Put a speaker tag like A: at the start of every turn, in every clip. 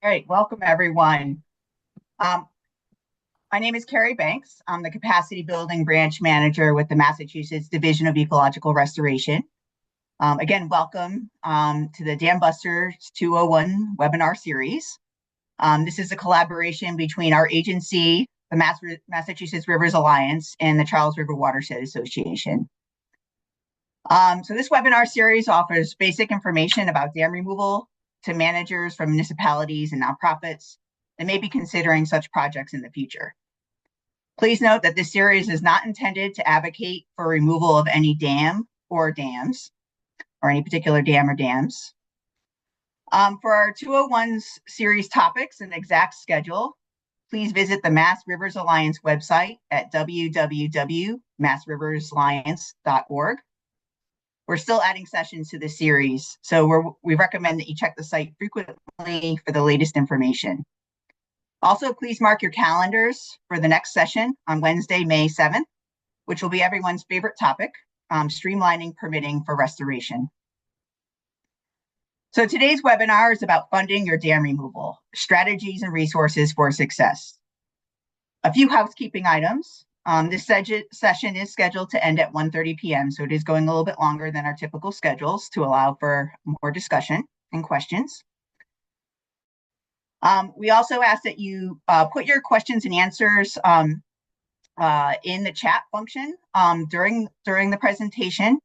A: right, welcome everyone. Um, my name is Carrie Banks. I'm the Capacity Building Branch Manager with the Massachusetts Division of Ecological Restoration. Again, welcome to the Dam Busters 201 webinar series. This is a collaboration between our agency, the Massachusetts Rivers Alliance, and the Charles River Watershed Association. So this webinar series offers basic information about dam removal to managers from municipalities and nonprofits that may be considering such projects in the future. Please note that this series is not intended to advocate for removal of any dam or dams, or any particular dam or dams. For our 201's series topics and exact schedule, please visit the Mass Rivers Alliance website at www.massriversalliance.org. We're still adding sessions to this series, so we recommend that you check the site frequently for the latest information. Also, please mark your calendars for the next session on Wednesday, May 7th, which will be everyone's favorite topic, streamlining permitting for restoration. So today's webinar is about funding your dam removal, strategies and resources for success. A few housekeeping items. This session is scheduled to end at 1:30 p.m., so it is going a little bit longer than our typical schedules to allow for more discussion and questions. We also ask that you put your questions and answers in the chat function during the presentation.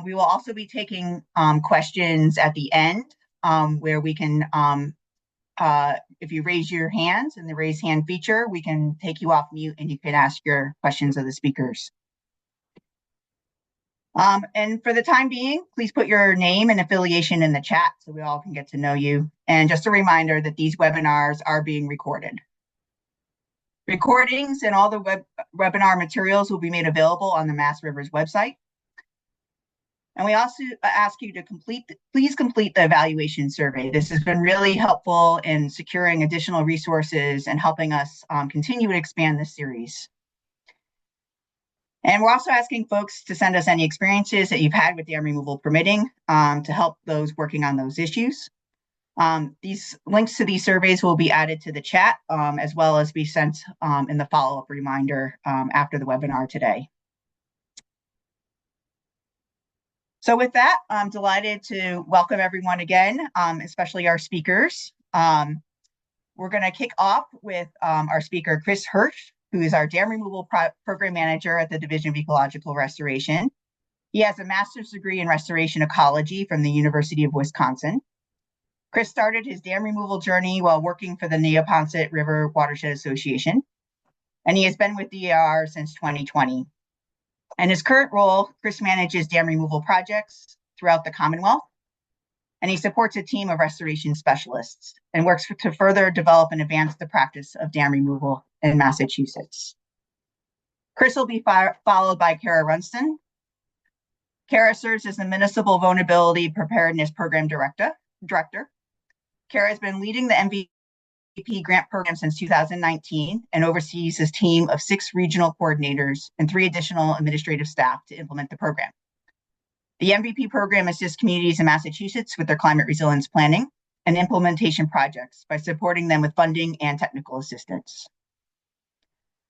A: We will also be taking questions at the end where we can if you raise your hands in the raise hand feature, we can take you off mute and you can ask your questions of the speakers. And for the time being, please put your name and affiliation in the chat so we all can get to know you. And just a reminder that these webinars are being recorded. Recordings and all the webinar materials will be made available on the Mass Rivers website. And we also ask you to please complete the evaluation survey. This has been really helpful in securing additional resources and helping us continue to expand this series. And we're also asking folks to send us any experiences that you've had with dam removal permitting to help those working on those issues. These links to these surveys will be added to the chat as well as be sent in the follow-up reminder after the webinar today. So with that, I'm delighted to welcome everyone again, especially our speakers. We're going to kick off with our speaker, Chris Hirsch, who is our Dam Removal Program Manager at the Division of Ecological Restoration. He has a master's degree in restoration ecology from the University of Wisconsin. Chris started his dam removal journey while working for the Neponset River Watershed Association, and he has been with DRR since 2020. In his current role, Chris manages dam removal projects throughout the Commonwealth, and he supports a team of restoration specialists and works to further develop and advance the practice of dam removal in Massachusetts. Chris will be followed by Kara Runston. Kara serves as the Municipal Vulnerability Preparedness Program Director. Kara has been leading the MVP grant program since 2019 and oversees his team of 6 regional coordinators and 3 additional administrative staff to implement the program. The MVP program assists communities in Massachusetts with their climate resilience planning and implementation projects by supporting them with funding and technical assistance.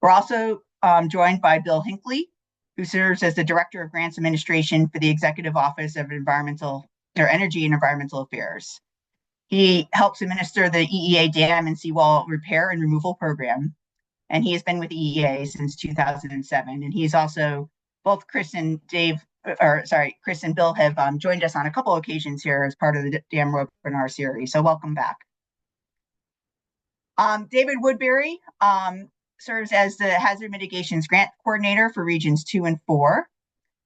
A: We're also joined by Bill Hinckley, who serves as the Director of Grants Administration for the Executive Office of Energy and Environmental Affairs. He helps administer the EEA dam and seawall repair and removal program, and he has been with EEA since 2007. And he's also, both Chris and Bill have joined us on a couple occasions here as part of the Dam webinar series. So welcome back. David Woodbury serves as the Hazard Mitigations Grant Coordinator for Regions 2 and 4.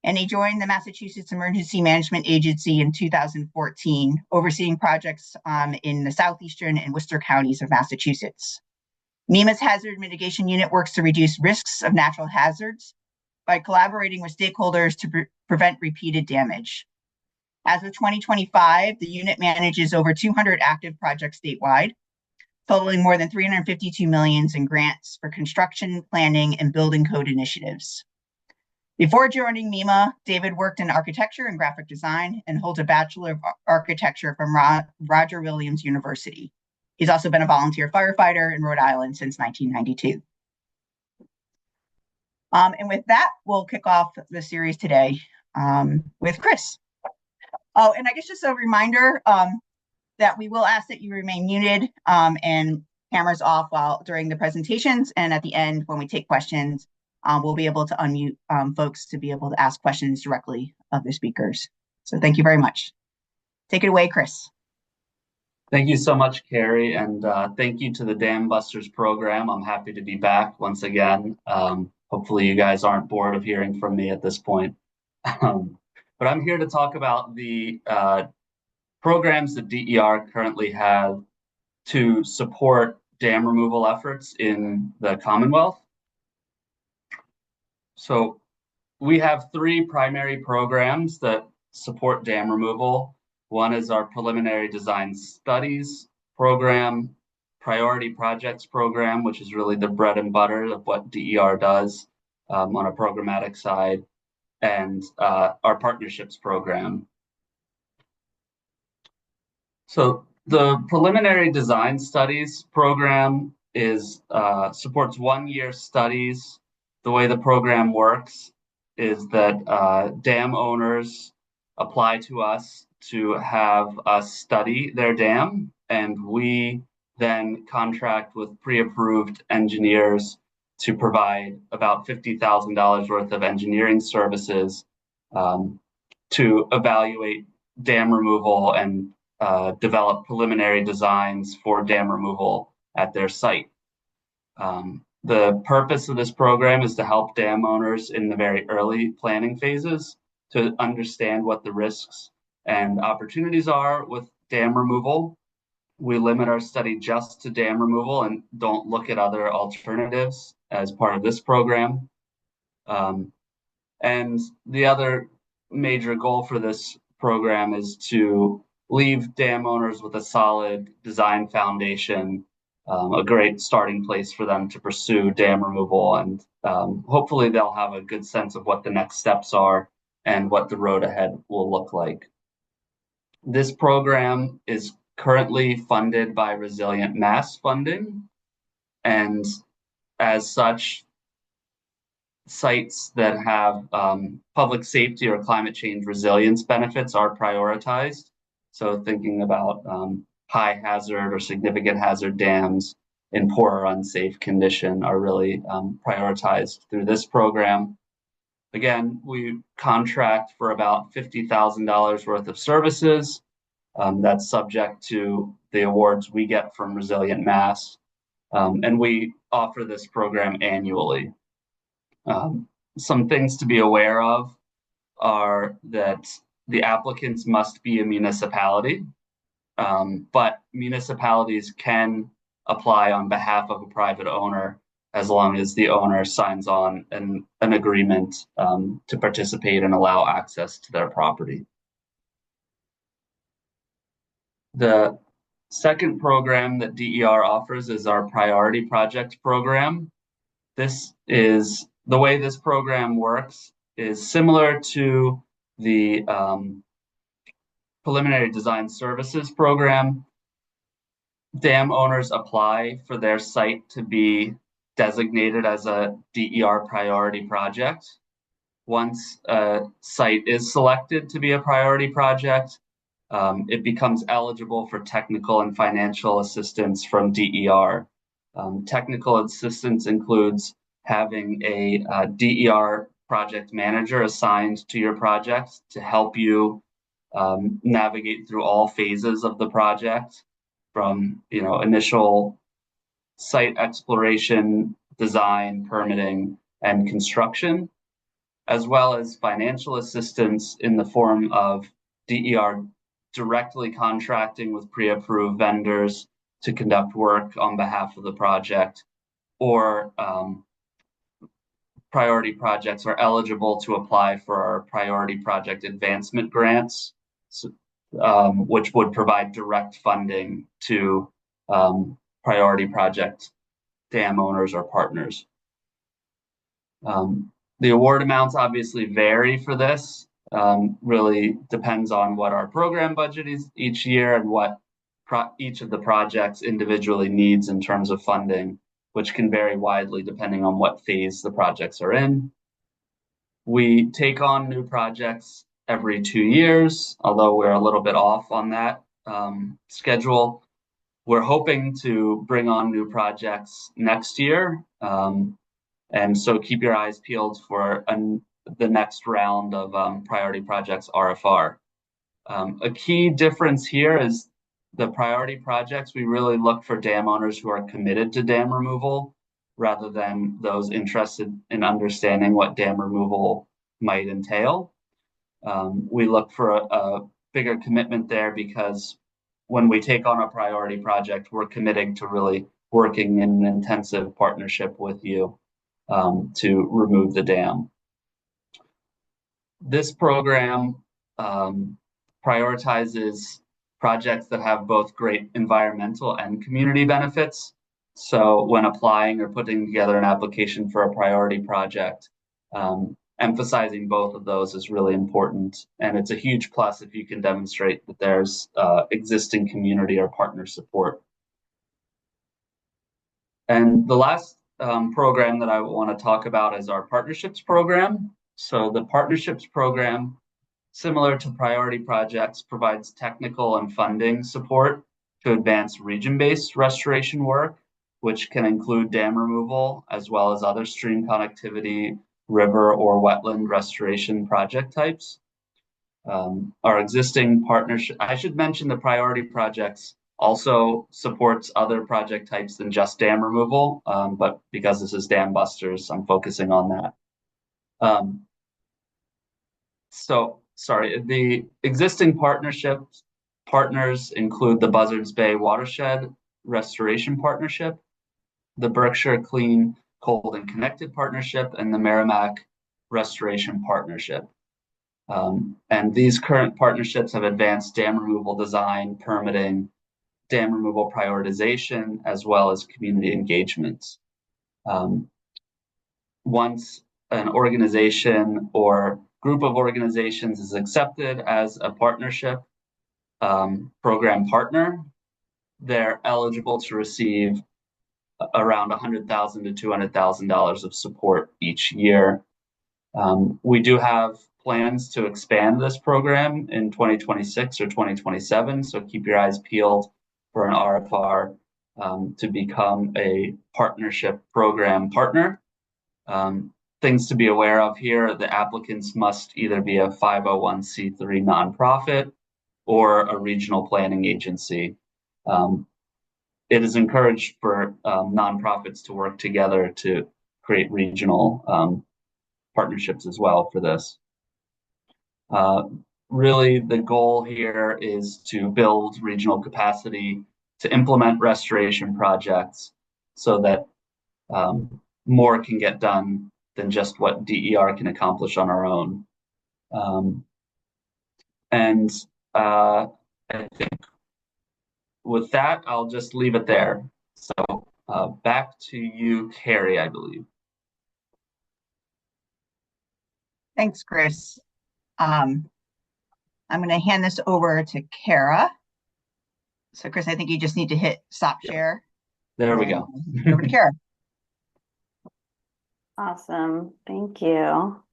A: And he joined the Massachusetts Emergency Management Agency in 2014, overseeing projects in the southeastern and Worcester counties of Massachusetts. MEMA's Hazard Mitigation Unit works to reduce risks of natural hazards by collaborating with stakeholders to prevent repeated damage. As of 2025, the unit manages over 200 active projects statewide, totaling more than $352 million in grants for construction, planning, and building code initiatives. Before joining MEMA, David worked in architecture and graphic design and holds a Bachelor of Architecture from Roger Williams University. He's also been a volunteer firefighter in Rhode Island since 1992. And with that, we'll kick off the series today with Chris. Oh, and I guess just a reminder that we will ask that you remain muted and cameras off during the presentations. And at the end, when we take questions, we'll be able to unmute folks to be able to ask questions directly of the speakers. So thank you very much. Take it away, Chris.
B: Thank you so much, Carrie, and thank you to the Dam Busters program. I'm happy to be back once again. Hopefully you guys aren't bored of hearing from me at this point. But I'm here to talk about the programs that DER currently have to support dam removal efforts in the Commonwealth. So we have three primary programs that support dam removal. One is our preliminary design studies program, priority projects program, which is really the bread and butter of what DER does on a programmatic side, and our partnerships program. So the preliminary design studies program is supports 1 year studies. The way the program works is that dam owners apply to us to have us study their dam, and we then contract with pre-approved engineers to provide about $50,000 worth of engineering services to evaluate dam removal and develop preliminary designs for dam removal at their site. The purpose of this program is to help dam owners in the very early planning phases to understand what the risks and opportunities are with dam removal. We limit our study just to dam removal and don't look at other alternatives as part of this program. And the other major goal for this program is to leave dam owners with a solid design foundation, a great starting place for them to pursue dam removal, and hopefully they'll have a good sense of what the next steps are and what the road ahead will look like. This program is currently funded by Resilient Mass funding, and as such, sites that have public safety or climate change resilience benefits are prioritized. So thinking about high hazard or significant hazard dams in poor or unsafe condition are really prioritized through this program. Again, we contract for about $50,000 worth of services. That's subject to the awards we get from Resilient Mass. And we offer this program annually. Some things to be aware of are that the applicants must be a municipality, but municipalities can apply on behalf of a private owner as long as the owner signs on an agreement to participate and allow access to their property. The second program that DER offers is our priority project program. The way this program works is similar to the preliminary design services program. Dam owners apply for their site to be designated as a DER priority project. Once a site is selected to be a priority project, it becomes eligible for technical and financial assistance from DER. Technical assistance includes having a DER project manager assigned to your project to help you navigate through all phases of the project, from initial site exploration, design, permitting, and construction, as well as financial assistance in the form of DER directly contracting with pre-approved vendors to conduct work on behalf of the project, or priority projects are eligible to apply for our priority project advancement grants, which would provide direct funding to priority project dam owners or partners. The award amounts obviously vary for this. Really depends on what our program budget is each year and what each of the projects individually needs in terms of funding, which can vary widely depending on what phase the projects are in. We take on new projects every 2 years, although we're a little bit off on that schedule. We're hoping to bring on new projects next year. And so keep your eyes peeled for the next round of priority projects RFR. A key difference here is the priority projects, we really look for dam owners who are committed to dam removal rather than those interested in understanding what dam removal might entail. We look for a bigger commitment there because when we take on a priority project, we're committing to really working in an intensive partnership with you to remove the dam. This program prioritizes projects that have both great environmental and community benefits. So when applying or putting together an application for a priority project, emphasizing both of those is really important. And it's a huge plus if you can demonstrate that there's existing community or partner support. And the last program that I want to talk about is our partnerships program. So the partnerships program, similar to priority projects, provides technical and funding support to advance region-based restoration work, which can include dam removal, as well as other stream connectivity, river or wetland restoration project types. Our existing partnership, I should mention the priority projects also supports other project types than just dam removal, but because this is Dam Busters, I'm focusing on that. Sorry, the existing partners include the Buzzards Bay Watershed Restoration Partnership, the Berkshire Clean, Cold and Connected Partnership, and the Merrimack Restoration Partnership. And these current partnerships have advanced dam removal design, permitting, dam removal prioritization, as well as community engagement. Once an organization or group of organizations is accepted as a partnership program partner, they're eligible to receive around $100,000 to $200,000 of support each year. We do have plans to expand this program in 2026 or 2027, so keep your eyes peeled for an RFR to become a partnership program partner. Things to be aware of here, the applicants must either be a 501c3 nonprofit or a regional planning agency. It is encouraged for nonprofits to work together to create regional partnerships as well for this. Really, the goal here is to build regional capacity to implement restoration projects so that more can get done than just what DER can accomplish on our own. I think with that, I'll just leave it there. So back to you, Carrie, I believe.
A: Thanks, Chris. I'm going to hand this over to Kara. So Chris, I think you just need to hit stop share.
B: There we go.
A: Over to Kara.
C: Awesome. Thank you. All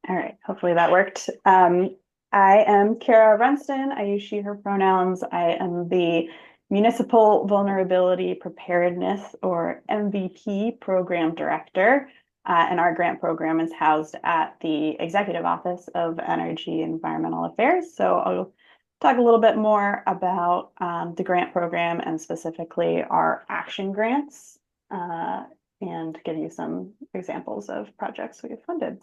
C: right. Hopefully that worked. I am Kara Runston. I use she, her pronouns. I am the Municipal Vulnerability Preparedness, or MVP, Program Director. And our grant program is housed at the Executive Office of Energy and Environmental Affairs. So I'll talk a little bit more about the grant program and specifically our action grants and give you some examples of projects we've funded.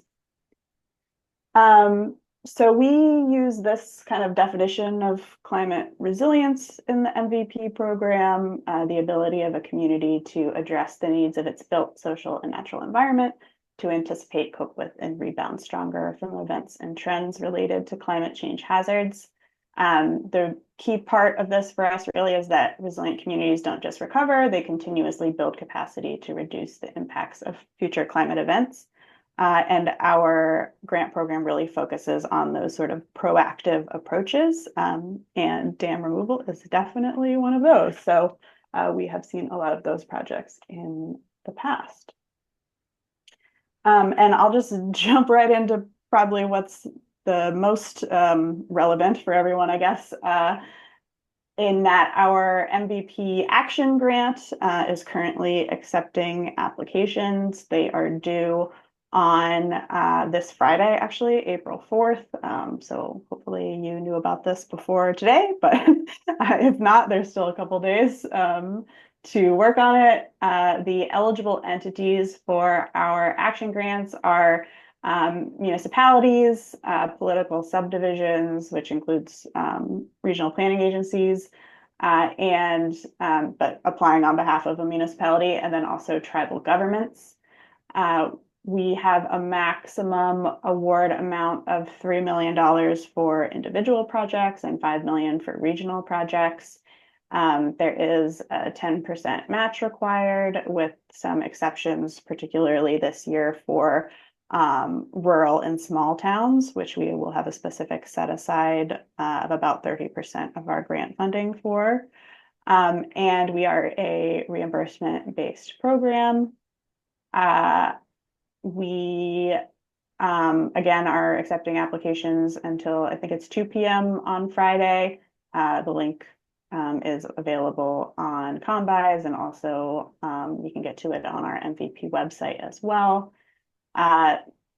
C: So we use this kind of definition of climate resilience in the MVP program, the ability of a community to address the needs of its built, social, and natural environment, to anticipate, cope with, and rebound stronger from events and trends related to climate change hazards. The key part of this for us really is that resilient communities don't just recover, they continuously build capacity to reduce the impacts of future climate events. And our grant program really focuses on those sort of proactive approaches, and dam removal is definitely one of those. So we have seen a lot of those projects in the past. And I'll just jump right into probably what's the most relevant for everyone, I guess, in that our MVP Action Grant is currently accepting applications. They are due on this Friday, actually, April 4th. So hopefully you knew about this before today, but if not, there's still a couple days to work on it. The eligible entities for our action grants are municipalities, political subdivisions, which includes regional planning agencies, but applying on behalf of a municipality, and then also tribal governments. We have a maximum award amount of $3 million for individual projects and $5 million for regional projects. There is a 10% match required, with some exceptions, particularly this year for rural and small towns, which we will have a specific set aside of about 30% of our grant funding for. And we are a reimbursement-based program. We again are accepting applications until I think it's 2 p.m. on Friday. The link is available on Combis, and also you can get to it on our MVP website as well.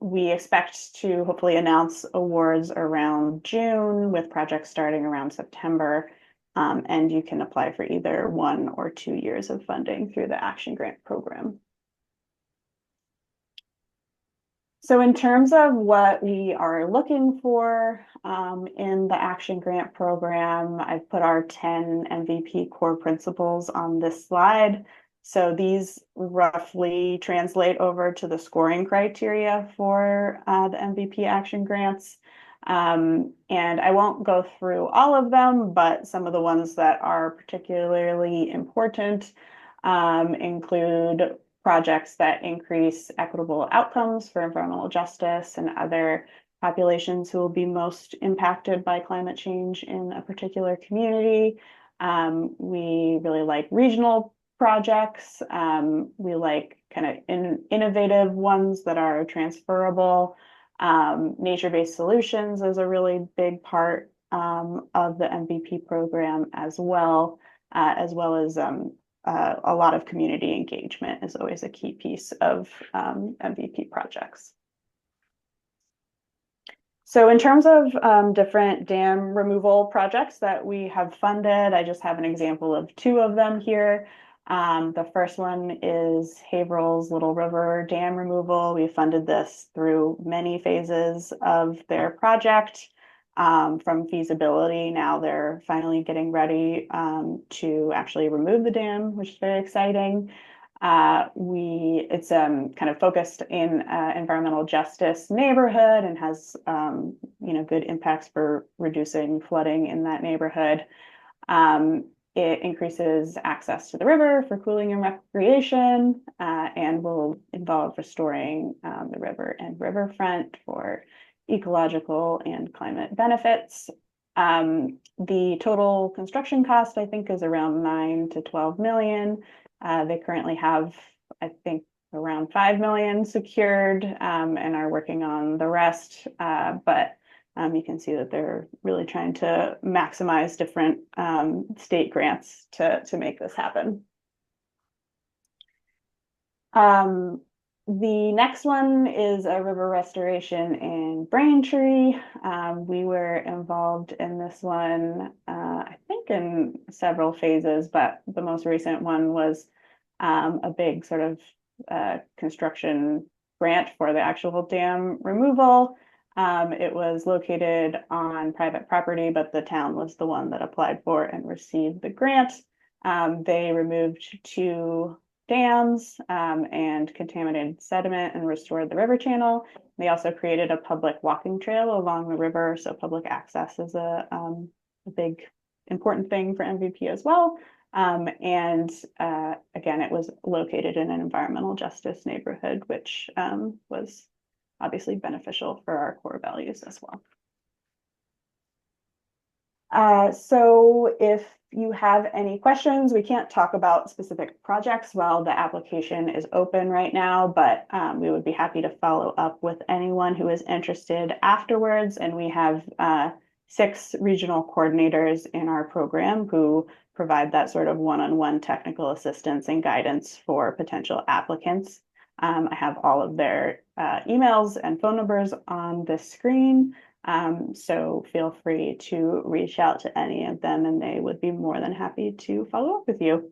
C: We expect to hopefully announce awards around June, with projects starting around September. And you can apply for either 1 or 2 years of funding through the Action Grant program. So in terms of what we are looking for in the Action Grant program, I've put our 10 MVP core principles on this slide. So these roughly translate over to the scoring criteria for the MVP Action Grants. And I won't go through all of them, but some of the ones that are particularly important include projects that increase equitable outcomes for environmental justice and other populations who will be most impacted by climate change in a particular community. We really like regional projects. We like kind of innovative ones that are transferable. Nature-based solutions is a really big part of the MVP program as well as a lot of community engagement is always a key piece of MVP projects. So in terms of different dam removal projects that we have funded, I just have an example of 2 of them here. The first one is Haverhill's Little River Dam removal. We funded this through many phases of their project. From feasibility, now they're finally getting ready to actually remove the dam, which is very exciting. It's kind of focused in environmental justice neighborhood and has good impacts for reducing flooding in that neighborhood. It increases access to the river for cooling and recreation, and will involve restoring the river and riverfront for ecological and climate benefits. The total construction cost, I think, is around 9 to 12 million. They currently have, I think, around 5 million secured and are working on the rest. But you can see that they're really trying to maximize different state grants to make this happen. The next one is a river restoration in Braintree. We were involved in this one, I think in several phases, but the most recent one was a big sort of construction grant for the actual dam removal. It was located on private property, but the town was the one that applied for and received the grant. They removed 2 dams and contaminated sediment and restored the river channel. They also created a public walking trail along the river, so public access is a big important thing for MVP as well. And again, it was located in an environmental justice neighborhood, which was obviously beneficial for our core values as well. So if you have any questions, we can't talk about specific projects while the application is open right now, but we would be happy to follow up with anyone who is interested afterwards. And we have 6 regional coordinators in our program who provide that sort of one-on-one technical assistance and guidance for potential applicants. I have all of their emails and phone numbers on the screen. So feel free to reach out to any of them and they would be more than happy to follow up with you.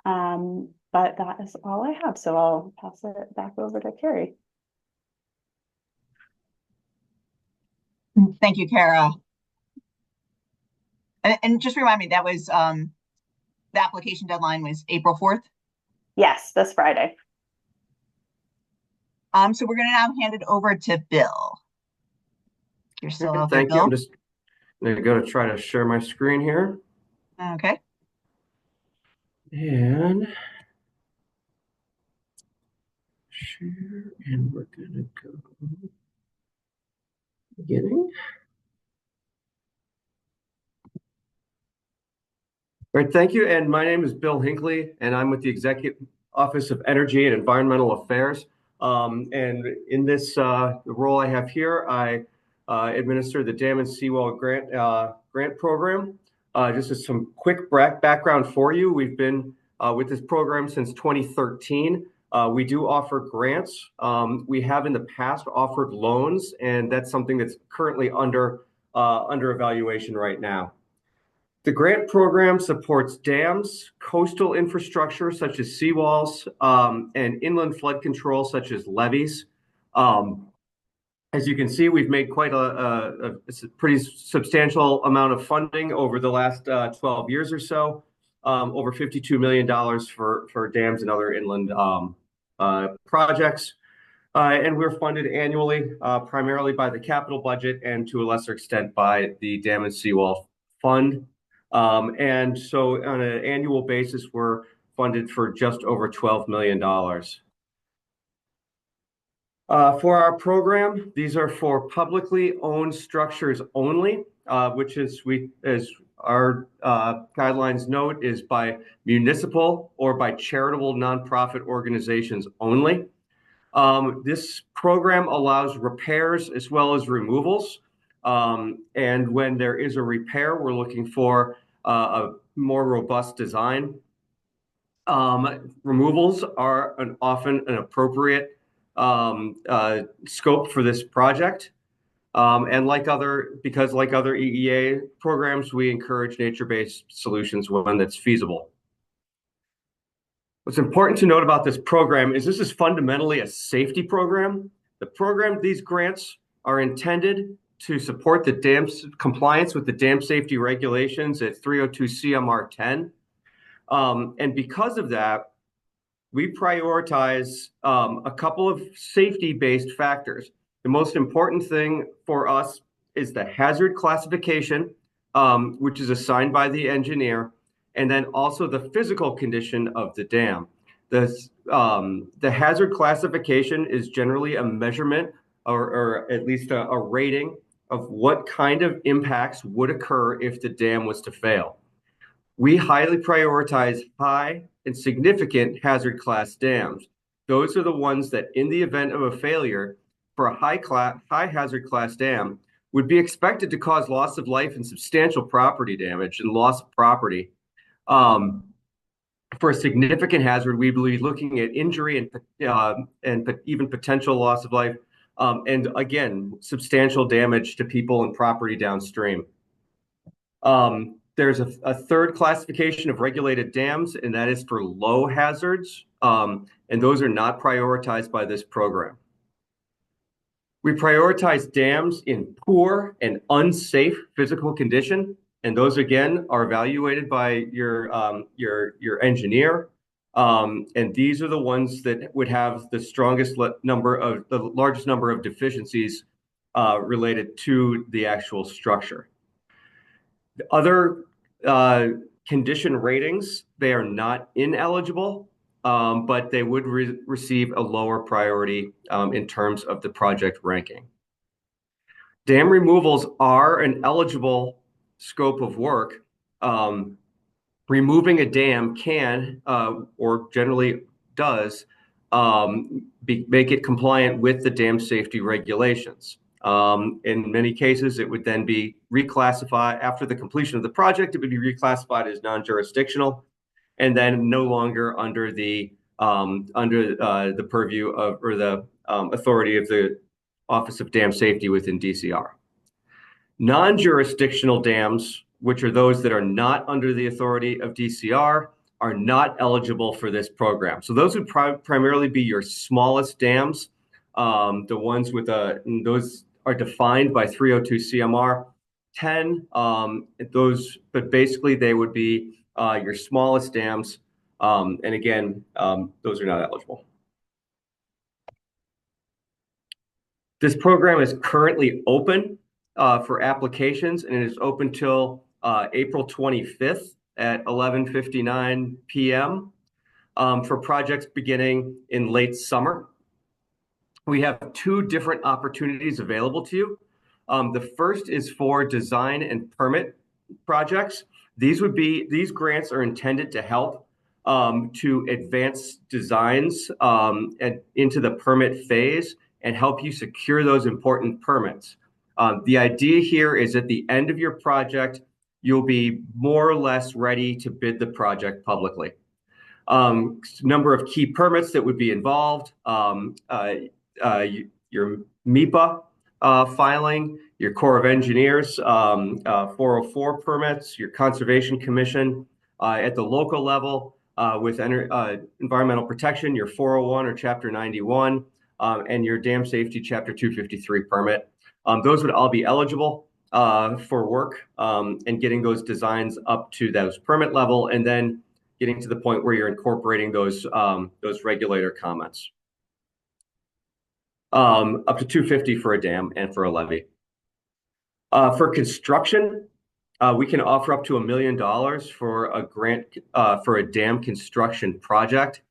C: But that is all I have. So I'll pass it back over to Carrie.
A: Thank you, Kara. And just remind me, that was the application deadline was April 4th?
C: Yes, this Friday.
A: So we're going to now hand it over to Bill. You're still out there,
D: Thank you.
A: Bill?
D: I'm just going to try to share my screen here.
A: Okay.
D: And share, and we're going to go beginning. All right, thank you. And my name is Bill Hinckley, and I'm with the Executive Office of Energy and Environmental Affairs. And in this role I have here, I administer the Dam and Seawall grant program. Just as some quick background for you, we've been with this program since 2013. We do offer grants. We have in the past offered loans, and that's something that's currently under evaluation right now. The grant program supports dams, coastal infrastructure such as seawalls, and inland flood control such as levees. As you can see, we've made quite a pretty substantial amount of funding over the last 12 years or so, over $52 million for dams and other inland projects. And we're funded annually, primarily by the capital budget and to a lesser extent by the Dam and Seawall Fund. And so on an annual basis, we're funded for just over $12 million. For our program, these are for publicly owned structures only, which is, as our guidelines note, is by municipal or by charitable nonprofit organizations only. This program allows repairs as well as removals. And when there is a repair, we're looking for a more robust design. Removals are often an appropriate scope for this project. And because like other EEA programs, we encourage nature-based solutions when that's feasible. What's important to note about this program is this is fundamentally a safety program. These grants are intended to support the dam's compliance with the dam safety regulations at 302 CMR 10. And because of that, we prioritize a couple of safety-based factors. The most important thing for us is the hazard classification, which is assigned by the engineer, and then also the physical condition of the dam. The hazard classification is generally a measurement or at least a rating of what kind of impacts would occur if the dam was to fail. We highly prioritize high and significant hazard class dams. Those are the ones that in the event of a failure for a high hazard class dam would be expected to cause loss of life and substantial property damage and loss of property. For a significant hazard, we believe looking at injury and even potential loss of life, and again, substantial damage to people and property downstream. There's a third classification of regulated dams, and that is for low hazards, and those are not prioritized by this program. We prioritize dams in poor and unsafe physical condition, and those again are evaluated by your engineer. And these are the ones that would have the largest number of deficiencies related to the actual structure. The other condition ratings, they are not ineligible. but they would receive a lower priority in terms of the project ranking. Dam removals are an eligible scope of work. Removing a dam can, or generally does, make it compliant with the dam safety regulations. In many cases, it would then be reclassified after the completion of the project. It would be reclassified as non-jurisdictional, and then no longer under the purview of or the authority of the Office of Dam Safety within DCR. Non-jurisdictional dams, which are those that are not under the authority of DCR, are not eligible for this program. So those would primarily be your smallest dams, the ones with those are defined by 302 CMR 10. But basically they would be your smallest dams, and again, those are not eligible. This program is currently open for applications, and it is open till April 25th at 11:59 p.m. For projects beginning in late summer. We have two different opportunities available to you. The first is for design and permit projects. These grants are intended to help to advance designs into the permit phase and help you secure those important permits. The idea here is at the end of your project, you'll be more or less ready to bid the project publicly. Number of key permits that would be involved, your MEPA filing, your Corps of Engineers, 404 permits, your Conservation Commission at the local level with environmental protection, your 401 or Chapter 91, and your dam safety Chapter 253 permit. Those would all be eligible for work and getting those designs up to those permit level, and then getting to the point where you're incorporating those regulator comments. Up to 250 for a dam and for a levee. For construction, we can offer up to $1 million for a grant for a dam construction project.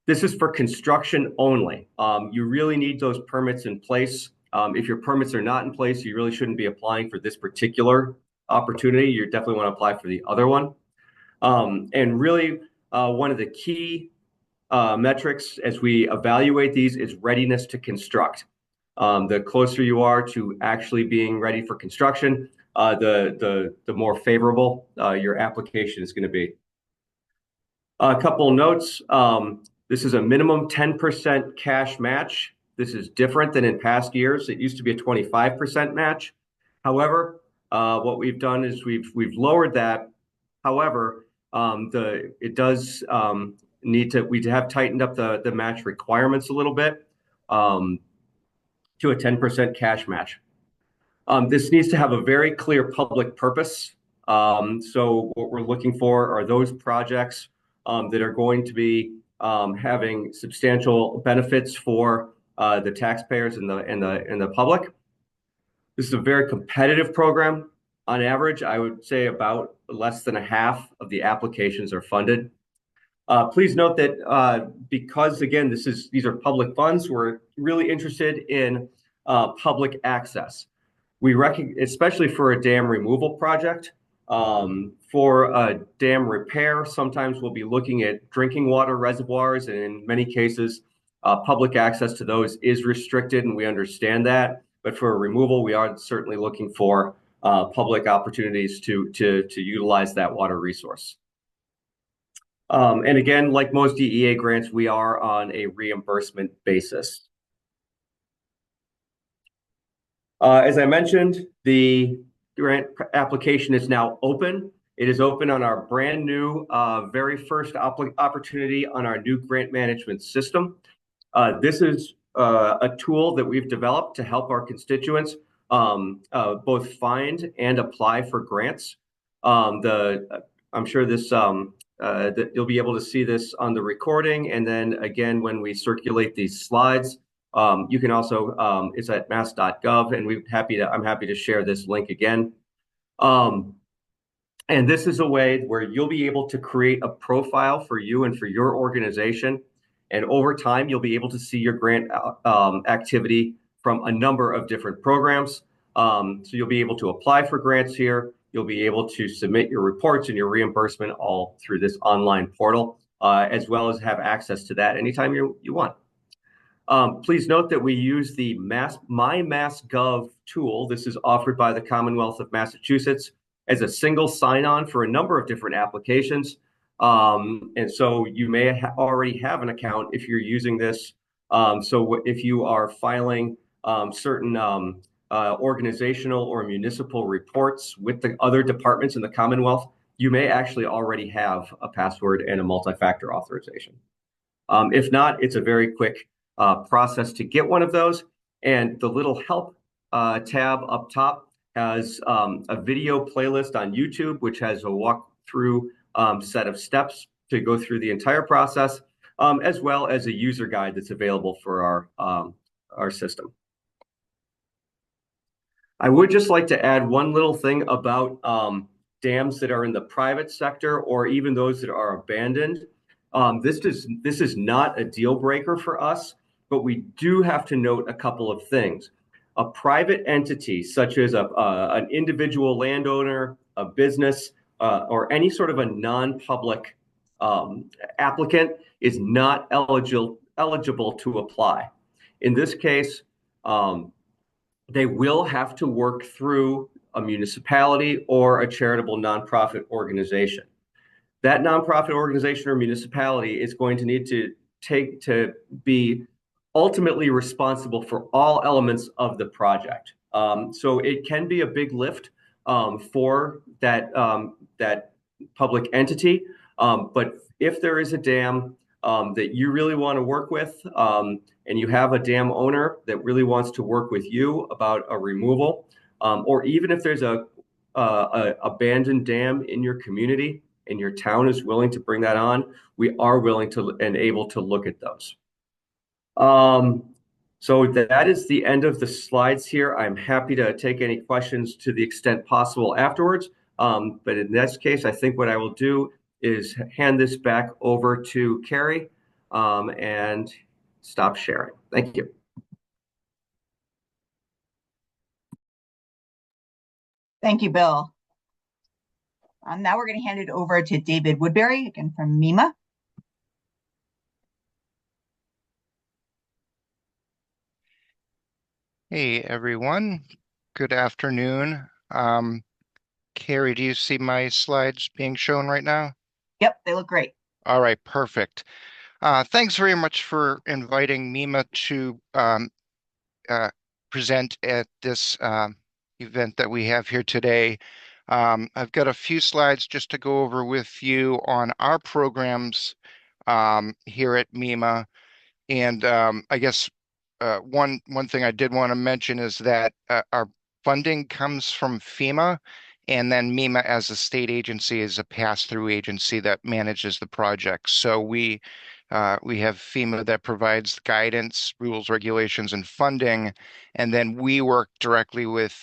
D: This is for construction only. You really need those permits in place. If your permits are not in place, you really shouldn't be applying for this particular opportunity. You definitely want to apply for the other one. And really, one of the key metrics as we evaluate these is readiness to construct. The closer you are to actually being ready for construction, the more favorable your application is going to be. A couple of notes. This is a minimum 10% cash match. This is different than in past years. It used to be a 25% match. However, what we've done is we've lowered that. However, it does we have tightened up the match requirements a little bit to a 10% cash match. This needs to have a very clear public purpose. So what we're looking for are those projects that are going to be having substantial benefits for the taxpayers and the public. This is a very competitive program. On average, I would say about less than a half of the applications are funded. Please note that because again, these are public funds, we're really interested in public access. We especially for a dam removal project, for a dam repair, sometimes we'll be looking at drinking water reservoirs, and in many cases, public access to those is restricted, and we understand that. But for a removal, we are certainly looking for public opportunities to utilize that water resource. And again, like most DEA grants, we are on a reimbursement basis. As I mentioned, the grant application is now open. It is open on our brand new, very first opportunity on our new grant management system. This is a tool that we've developed to help our constituents both find and apply for grants. I'm sure this that you'll be able to see this on the recording, and then again when we circulate these slides, you can also it's at mass.gov, and I'm happy to share this link again. And this is a way where you'll be able to create a profile for you and for your organization. And over time, you'll be able to see your grant activity from a number of different programs. So you'll be able to apply for grants here. You'll be able to submit your reports and your reimbursement all through this online portal, as well as have access to that anytime you want. Please note that we use the MyMassGov tool. This is offered by the Commonwealth of Massachusetts as a single sign-on for a number of different applications. And so you may already have an account if you're using this. So if you are filing certain organizational or municipal reports with the other departments in the Commonwealth, you may actually already have a password and a multi-factor authorization. If not, it's a very quick process to get one of those. And the little help tab up top has a video playlist on YouTube, which has a walkthrough set of steps to go through the entire process, as well as a user guide that's available for our system. I would just like to add one little thing about dams that are in the private sector or even those that are abandoned. This is not a deal breaker for us, but we do have to note a couple of things. A private entity, such as an individual landowner, a business, or any sort of a non-public applicant, is not eligible to apply. In this case, they will have to work through a municipality or a charitable nonprofit organization. That nonprofit organization or municipality is going to need to be ultimately responsible for all elements of the project. So it can be a big lift for that public entity. But if there is a dam that you really want to work with, and you have a dam owner that really wants to work with you about a removal, or even if there's a abandoned dam in your community and your town is willing to bring that on, we are willing to and able to look at those. So that is the end of the slides here. I'm happy to take any questions to the extent possible afterwards. But in this case, I think what I will do is hand this back over to Carrie and stop sharing. Thank you.
A: Thank you, Bill. Now we're going to hand it over to David Woodbury, again from MEMA.
E: Hey, everyone. Good afternoon. Carrie, do you see my slides being shown right now?
A: Yep, they look great.
E: All right, perfect. Thanks very much for inviting MEMA to present at this event that we have here today. I've got a few slides just to go over with you on our programs here at MEMA. And I guess one thing I did want to mention is that our funding comes from FEMA, and then MEMA as a state agency is a pass-through agency that manages the project. So we have FEMA that provides guidance, rules, regulations, and funding, and then we work directly with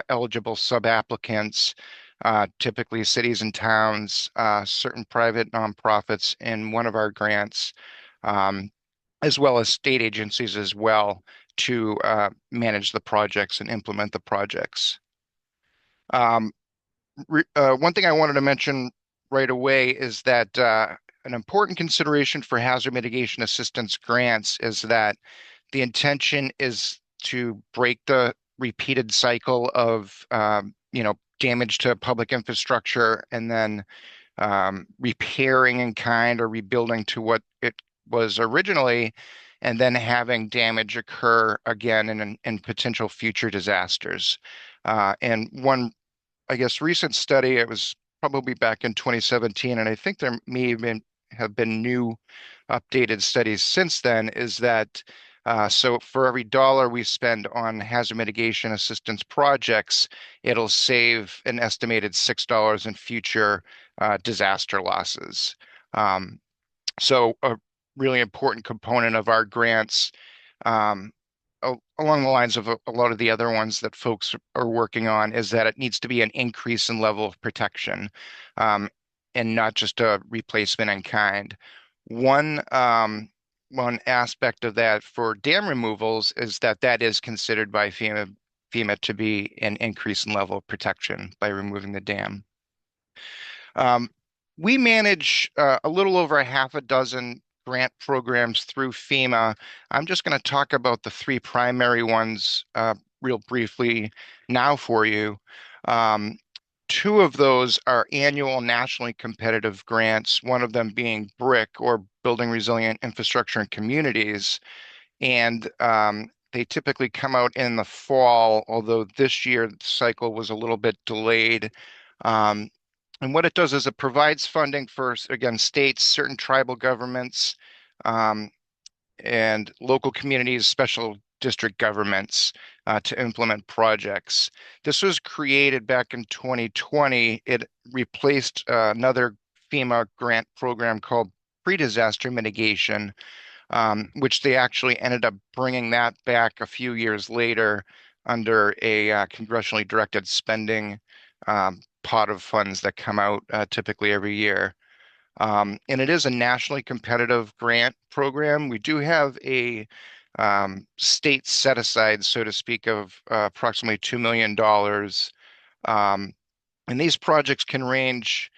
E: eligible sub-applicants, typically cities and towns, certain private nonprofits in one of our grants, as well as state agencies as well to manage the projects and implement the projects. One thing I wanted to mention right away is that an important consideration for hazard mitigation assistance grants is that the intention is to break the repeated cycle of damage to public infrastructure and then repairing in kind or rebuilding to what it was originally, and then having damage occur again in potential future disasters. And one, I guess, recent study, it was probably back in 2017, and I think there may have been new updated studies since then, is that so for every dollar we spend on hazard mitigation assistance projects, it'll save an estimated $6 in future disaster losses. So a really important component of our grants along the lines of a lot of the other ones that folks are working on, is that it needs to be an increase in level of protection, um, and not just a replacement in kind. One one aspect of that for dam removals is that that is considered by FEMA to be an increase in level of protection by removing the dam. Um, we manage a little over a half a dozen grant programs through FEMA. I'm just going to talk about the three primary ones real briefly now for you. Um, Two of those are annual nationally competitive grants, one of them being BRIC, or Building Resilient Infrastructure and Communities. And they typically come out in the fall, although this year the cycle was a little bit delayed. Um, and what it does is it provides funding for, again, states, certain tribal governments, um, and local communities, special district governments to implement projects. This was created back in 2020. It replaced another FEMA grant program called Pre-Disaster Mitigation, which they actually ended up bringing that back a few years later under a congressionally directed spending pot of funds that come out typically every year. And it is a nationally competitive grant program. We do have a state set aside, so to speak, of approximately $2 million. And these projects can range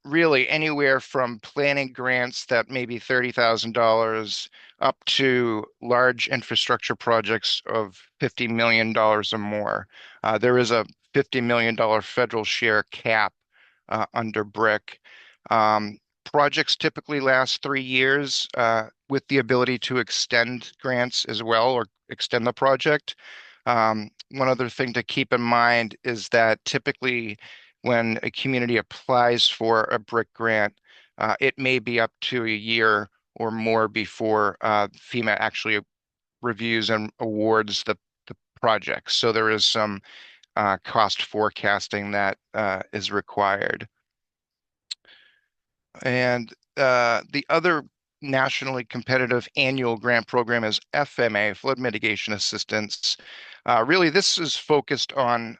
E: really anywhere from planning grants that may be $30,000 up to large infrastructure projects of $50 million or more. There is a $50 million federal share cap under BRIC. Projects typically last 3 years with the ability to extend grants as well, or extend the project. One other thing to keep in mind is that typically when a community applies for a BRIC grant, it may be up to a year or more before FEMA actually reviews and awards the project. So there is some cost forecasting that is required. And the other nationally competitive annual grant program is FMA, Flood Mitigation Assistance. Really, this is focused on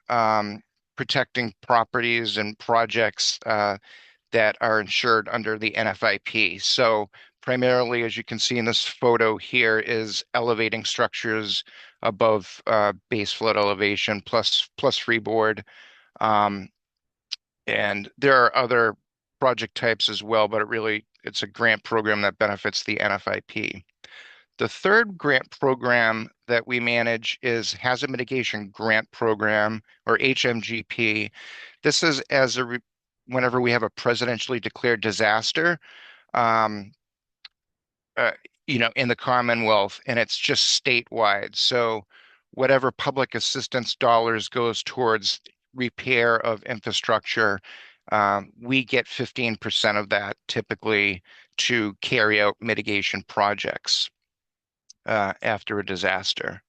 E: protecting properties and projects that are insured under the NFIP. So primarily, as you can see in this photo here, is elevating structures above base flood elevation plus freeboard. And there are other project types as well, but it's a grant program that benefits the NFIP. The third grant program that we manage is Hazard Mitigation Grant Program, or HMGP. This is whenever we have a presidentially declared disaster, um, uh, in the Commonwealth, and it's just statewide. So whatever public assistance dollars goes towards repair of infrastructure, we get 15% of that typically to carry out mitigation projects after a disaster.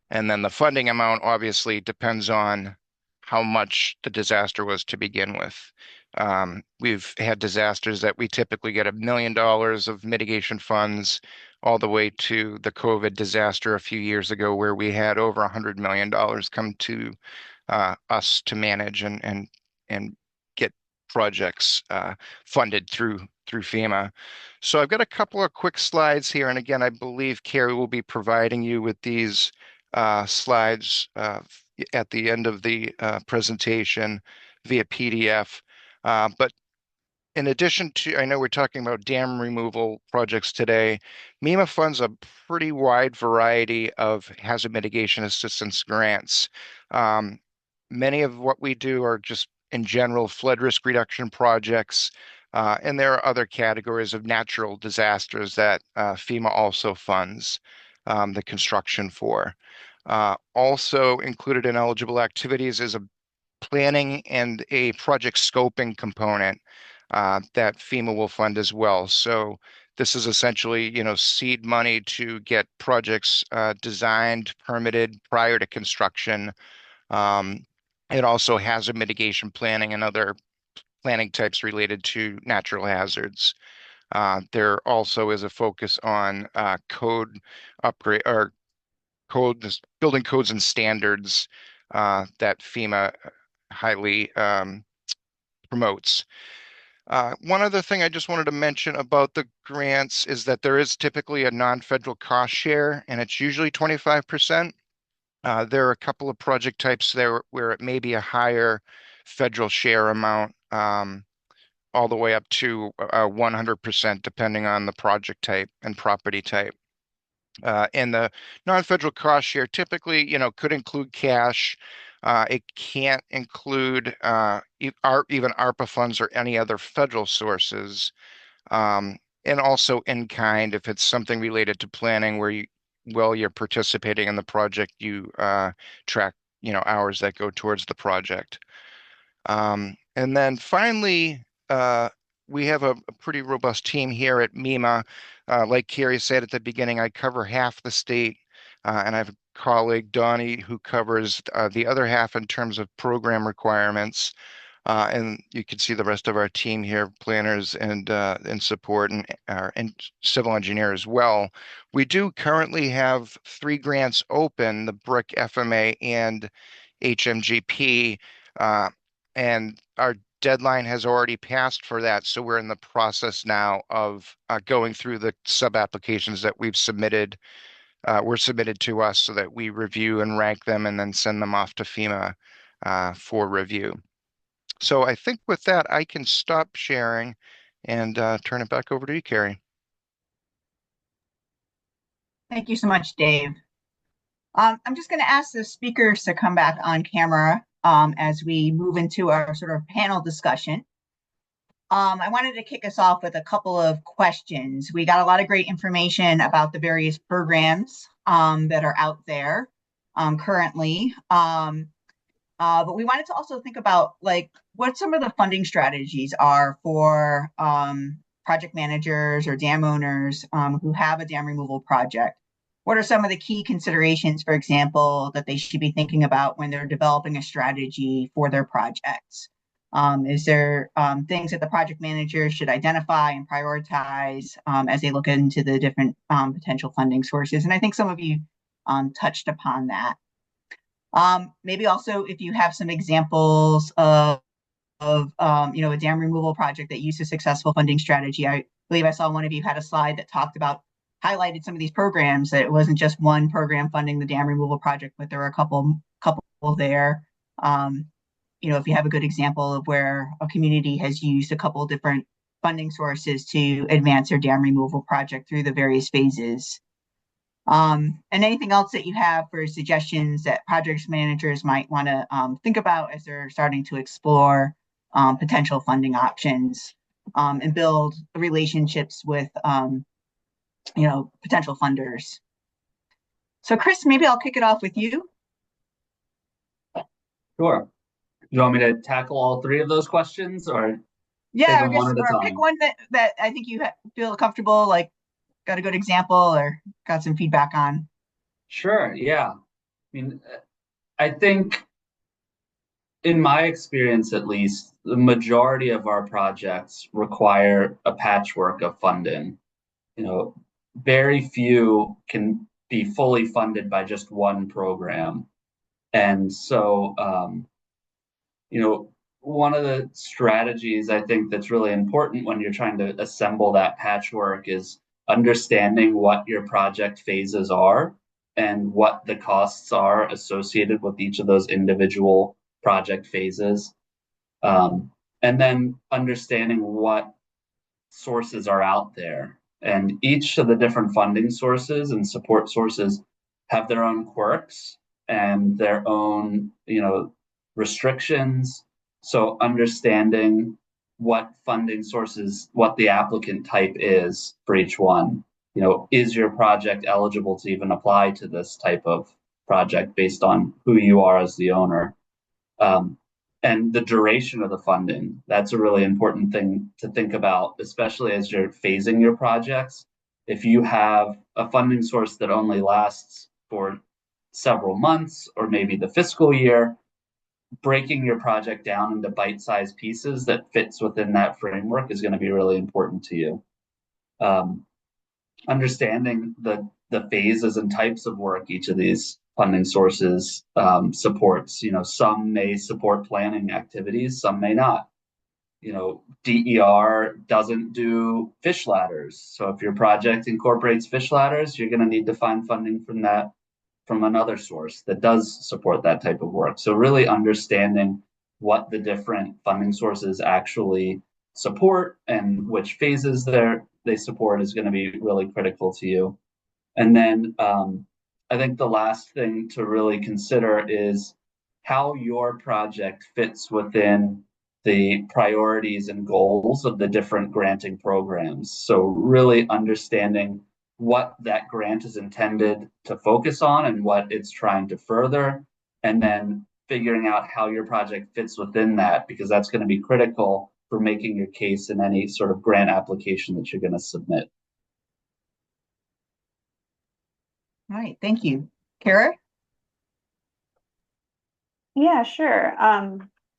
E: And then the funding amount obviously depends on how much the disaster was to begin with. We've had disasters that we typically get $1 million of mitigation funds, all the way to the COVID disaster a few years ago, where we had over $100 million come to us to manage and get projects funded through FEMA. So I've got a couple of quick slides here, and again, I believe Carrie will be providing you with these slides at the end of the presentation via PDF. But in addition to, I know we're talking about dam removal projects today, MEMA funds a pretty wide variety of hazard mitigation assistance grants. Many of what we do are just in general flood risk reduction projects, and there are other categories of natural disasters that FEMA also funds the construction for. Also included in eligible activities is a planning and a project scoping component that FEMA will fund as well. So this is essentially, seed money to get projects designed, permitted prior to construction. It also has a mitigation planning and other planning types related to natural hazards. There also is a focus on code upgrade or building codes and standards that FEMA highly promotes. One other thing I just wanted to mention about the grants is that there is typically a non-federal cost share, and it's usually 25%. There are a couple of project types there where it may be a higher federal share amount, all the way up to 100%, depending on the project type and property type. And the non-federal cost share typically, could include cash. It can't include even ARPA funds or any other federal sources. And also in kind, if it's something related to planning where you're participating in the project, you track, hours that go towards the project. And then finally, we have a pretty robust team here at MEMA. Like Carrie said at the beginning, I cover half the state, and I have a colleague, Donnie, who covers the other half in terms of program requirements. And you can see the rest of our team here, planners and support and civil engineer as well. We do currently have 3 grants open, the BRIC, FMA, and HMGP, and our deadline has already passed for that. So we're in the process now of going through the sub-applications that we've submitted, were submitted to us so that we review and rank them and then send them off to FEMA for review. So I think with that, I can stop sharing and turn it back over to you, Carrie.
A: Thank you so much, Dave. I'm just going to ask the speakers to come back on camera as we move into our sort of panel discussion. I wanted to kick us off with a couple of questions. We got a lot of great information about the various programs that are out there currently. But we wanted to also think about what some of the funding strategies are for project managers or dam owners who have a dam removal project. What are some of the key considerations, for example, that they should be thinking about when they're developing a strategy for their projects? Is there things that the project manager should identify and prioritize as they look into the different potential funding sources? And I think some of you touched upon that. Maybe also if you have some examples of a dam removal project that used a successful funding strategy. I believe I saw one of you had a slide that talked about, highlighted some of these programs, that it wasn't just one program funding the dam removal project, but there were a couple there. If you have a good example of where a community has used a couple different funding sources to advance their dam removal project through the various phases. And anything else that you have for suggestions that project managers might want to think about as they're starting to explore potential funding options and build relationships with potential funders. So Chris, maybe I'll kick it off with you.
B: Sure. You want me to tackle all 3 of those questions, or
A: yeah,
B: take them one at a time?
A: Pick one that I think you feel comfortable, like got a good example or got some feedback on.
B: Sure. Yeah. I think in my experience, at least, the majority of our projects require a patchwork of funding. Very few can be fully funded by just one program. And so, one of the strategies I think that's really important when you're trying to assemble that patchwork is understanding what your project phases are and what the costs are associated with each of those individual project phases. And then understanding what sources are out there. And each of the different funding sources and support sources have their own quirks and their own, restrictions. So understanding what funding sources, what the applicant type is for each one. Is your project eligible to even apply to this type of project based on who you are as the owner? And the duration of the funding, that's a really important thing to think about, especially as you're phasing your projects. If you have a funding source that only lasts for several months or maybe the fiscal year, breaking your project down into bite-sized pieces that fits within that framework is going to be really important to you. Understanding the the phases and types of work each of these funding sources supports. Some may support planning activities, some may not. DER doesn't do fish ladders. So if your project incorporates fish ladders, you're going to need to find funding from another source that does support that type of work. So really understanding what the different funding sources actually support and which phases they support is going to be really critical to you. And then I think the last thing to really consider is how your project fits within the priorities and goals of the different granting programs. So really understanding what that grant is intended to focus on and what it's trying to further, and then figuring out how your project fits within that, because that's going to be critical for making your case in any sort of grant application that you're going to submit.
A: All right, thank you. Kara?
C: Yeah, sure.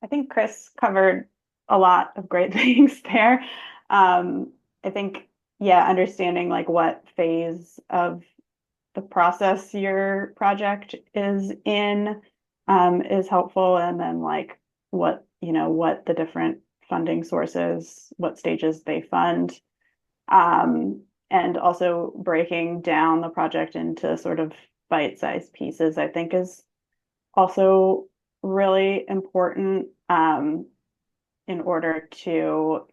C: I think Chris covered a lot of great things there. I think, yeah, understanding like what phase of the process your project is in is helpful, and then like what the different funding sources, what stages they fund, and also breaking down the project into sort of bite-sized pieces, I think is also really important in order to,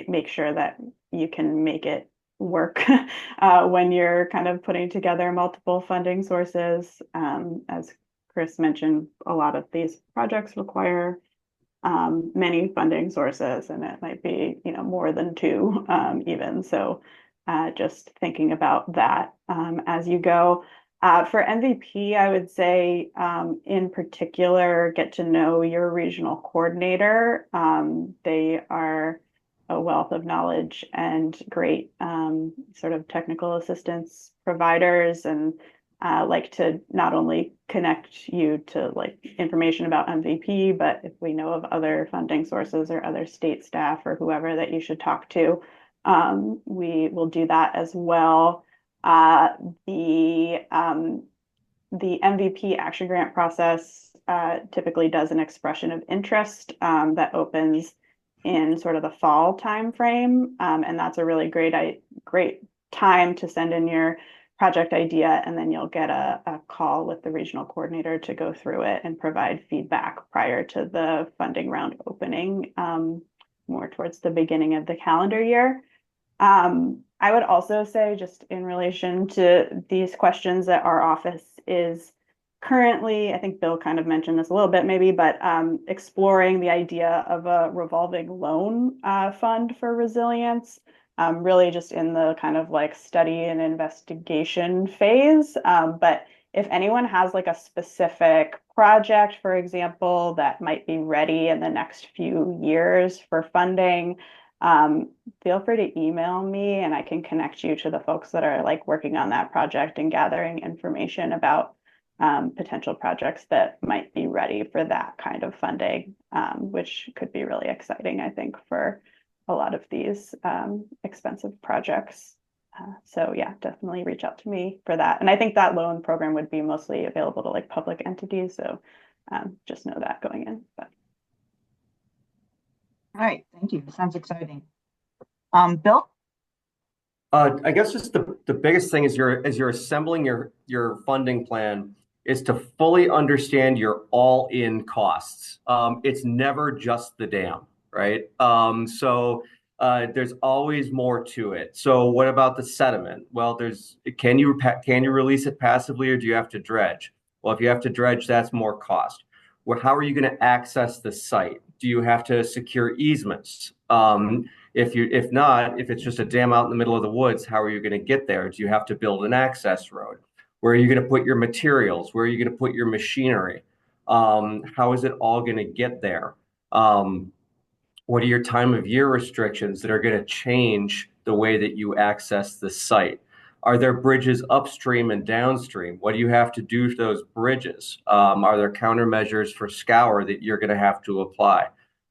C: make sure that you can make it work when you're kind of putting together multiple funding sources. As Chris mentioned, a lot of these projects require many funding sources, and it might be, more than two even. So just thinking about that as you go. For MVP, I would say in particular, get to know your regional coordinator. They are a wealth of knowledge and great sort of technical assistance providers, and like to not only connect you to like information about MVP, but if we know of other funding sources or other state staff or whoever that you should talk to, we will do that as well. The MVP action grant process typically does an expression of interest that opens in sort of the fall timeframe, and that's a really great time to send in your project idea, and then you'll get a call with the regional coordinator to go through it and provide feedback prior to the funding round opening, more towards the beginning of the calendar year. I would also say, just in relation to these questions, that our office is currently, I think Bill kind of mentioned this a little bit maybe, but exploring the idea of a revolving loan fund for resilience, really just in the kind of like study and investigation phase. But if anyone has like a specific project, for example, that might be ready in the next few years for funding, feel free to email me and I can connect you to the folks that are like working on that project and gathering information about potential projects that might be ready for that kind of funding, which could be really exciting, I think, for a lot of these expensive projects. So yeah, definitely reach out to me for that. And I think that loan program would be mostly available to like public entities. So just know that going in. But.
A: All right, thank you. Sounds exciting. Bill?
D: I guess just the biggest thing is you're assembling your funding plan is to fully understand your all-in costs. It's never just the dam, right? So there's always more to it. So what about the sediment? Well, can you release it passively, or do you have to dredge? Well, if you have to dredge, that's more cost. Well, how are you going to access the site? Do you have to secure easements? If not, if it's just a dam out in the middle of the woods, how are you going to get there? Do you have to build an access road? Where are you going to put your materials? Where are you going to put your machinery? How is it all going to get there? What are your time of year restrictions that are going to change the way that you access the site? Are there bridges upstream and downstream? What do you have to do to those bridges? Are there countermeasures for scour that you're going to have to apply?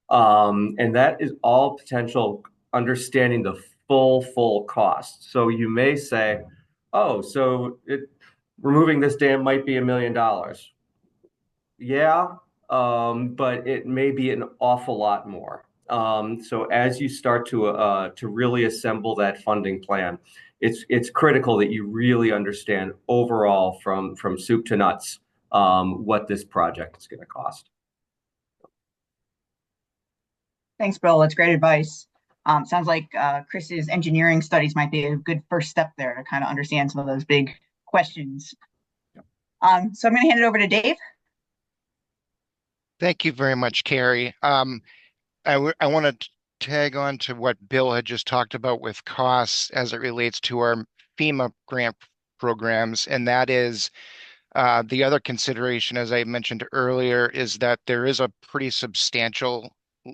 D: And that is all potential understanding the full cost. So you may say, oh, removing this dam might be $1 million. Yeah, but it may be an awful lot more. So as you start to really assemble that funding plan, it's critical that you really understand overall from soup to nuts what this project is going to cost.
A: Thanks, Bill. That's great advice. Sounds like Chris's engineering studies might be a good first step there to kind of understand some of those big questions. So I'm going to hand it over to Dave.
E: Thank you very much, Carrie. I want to tag on to what Bill had just talked about with costs as it relates to our FEMA grant programs, and that is the other consideration, as I mentioned earlier, is that there is a pretty substantial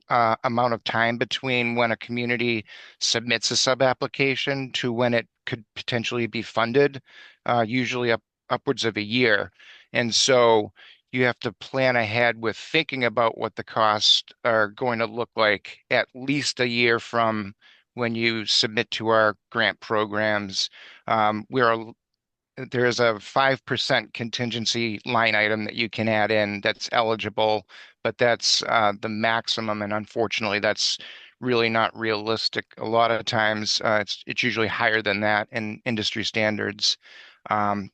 E: amount of time between when a community submits a sub-application to when it could potentially be funded, usually upwards of a year. And so you have to plan ahead with thinking about what the costs are going to look like at least a year from when you submit to our grant programs. There is a 5% contingency line item that you can add in that's eligible, but that's the maximum. And unfortunately, that's really not realistic. A lot of times, it's usually higher than that in industry standards. Um,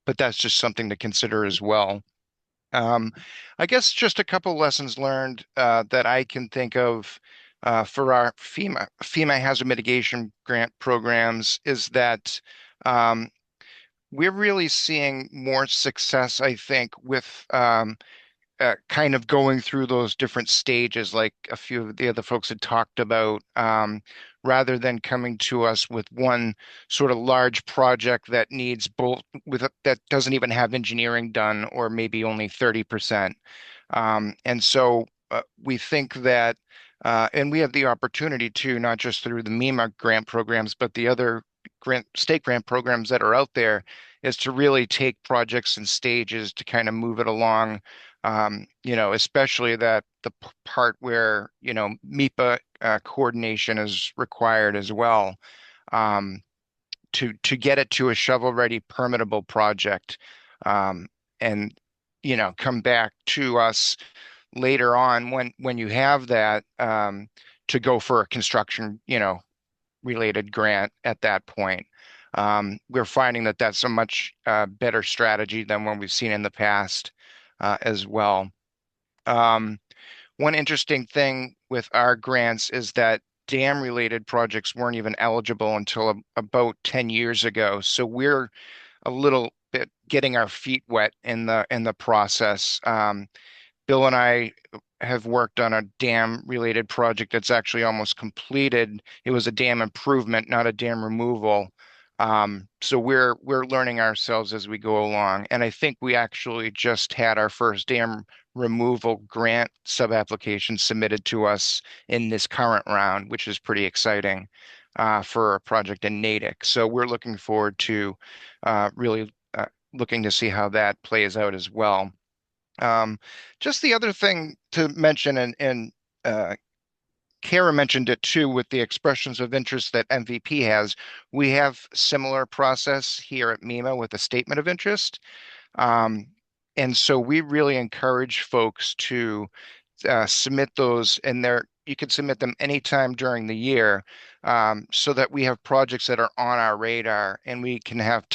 E: but that's just something to consider as well. I guess just a couple lessons learned that I can think of for our FEMA hazard mitigation grant programs is that we're really seeing more success, I think, with kind of going through those different stages, like a few of the other folks had talked about, rather than coming to us with one sort of large project that needs both that doesn't even have engineering done, or maybe only 30%. And so we think that, and we have the opportunity to, not just through the MEMA grant programs, but the other state grant programs that are out there, is to really take projects in stages to kind of move it along. Especially that the part where, MEPA coordination is required as well, to get it to a shovel-ready permittable project, and come back to us later on when you have that, to go for a construction, related grant at that point. We're finding that that's a much better strategy than what we've seen in the past as well. One interesting thing with our grants is that dam-related projects weren't even eligible until about 10 years ago. So we're a little bit getting our feet wet in the process. Bill and I have worked on a dam-related project that's actually almost completed. It was a dam improvement, not a dam removal. So we're learning ourselves as we go along. And I think we actually just had our first dam removal grant sub-application submitted to us in this current round, which is pretty exciting for a project in Natick. So we're looking forward to really looking to see how that plays out as well. Just the other thing to mention, and Kara mentioned it too, with the expressions of interest that MVP has, we have similar process here at MEMA with a statement of interest. And so we really encourage folks to submit those, and you can submit them anytime during the year, so that we have projects that are on our radar, and we can have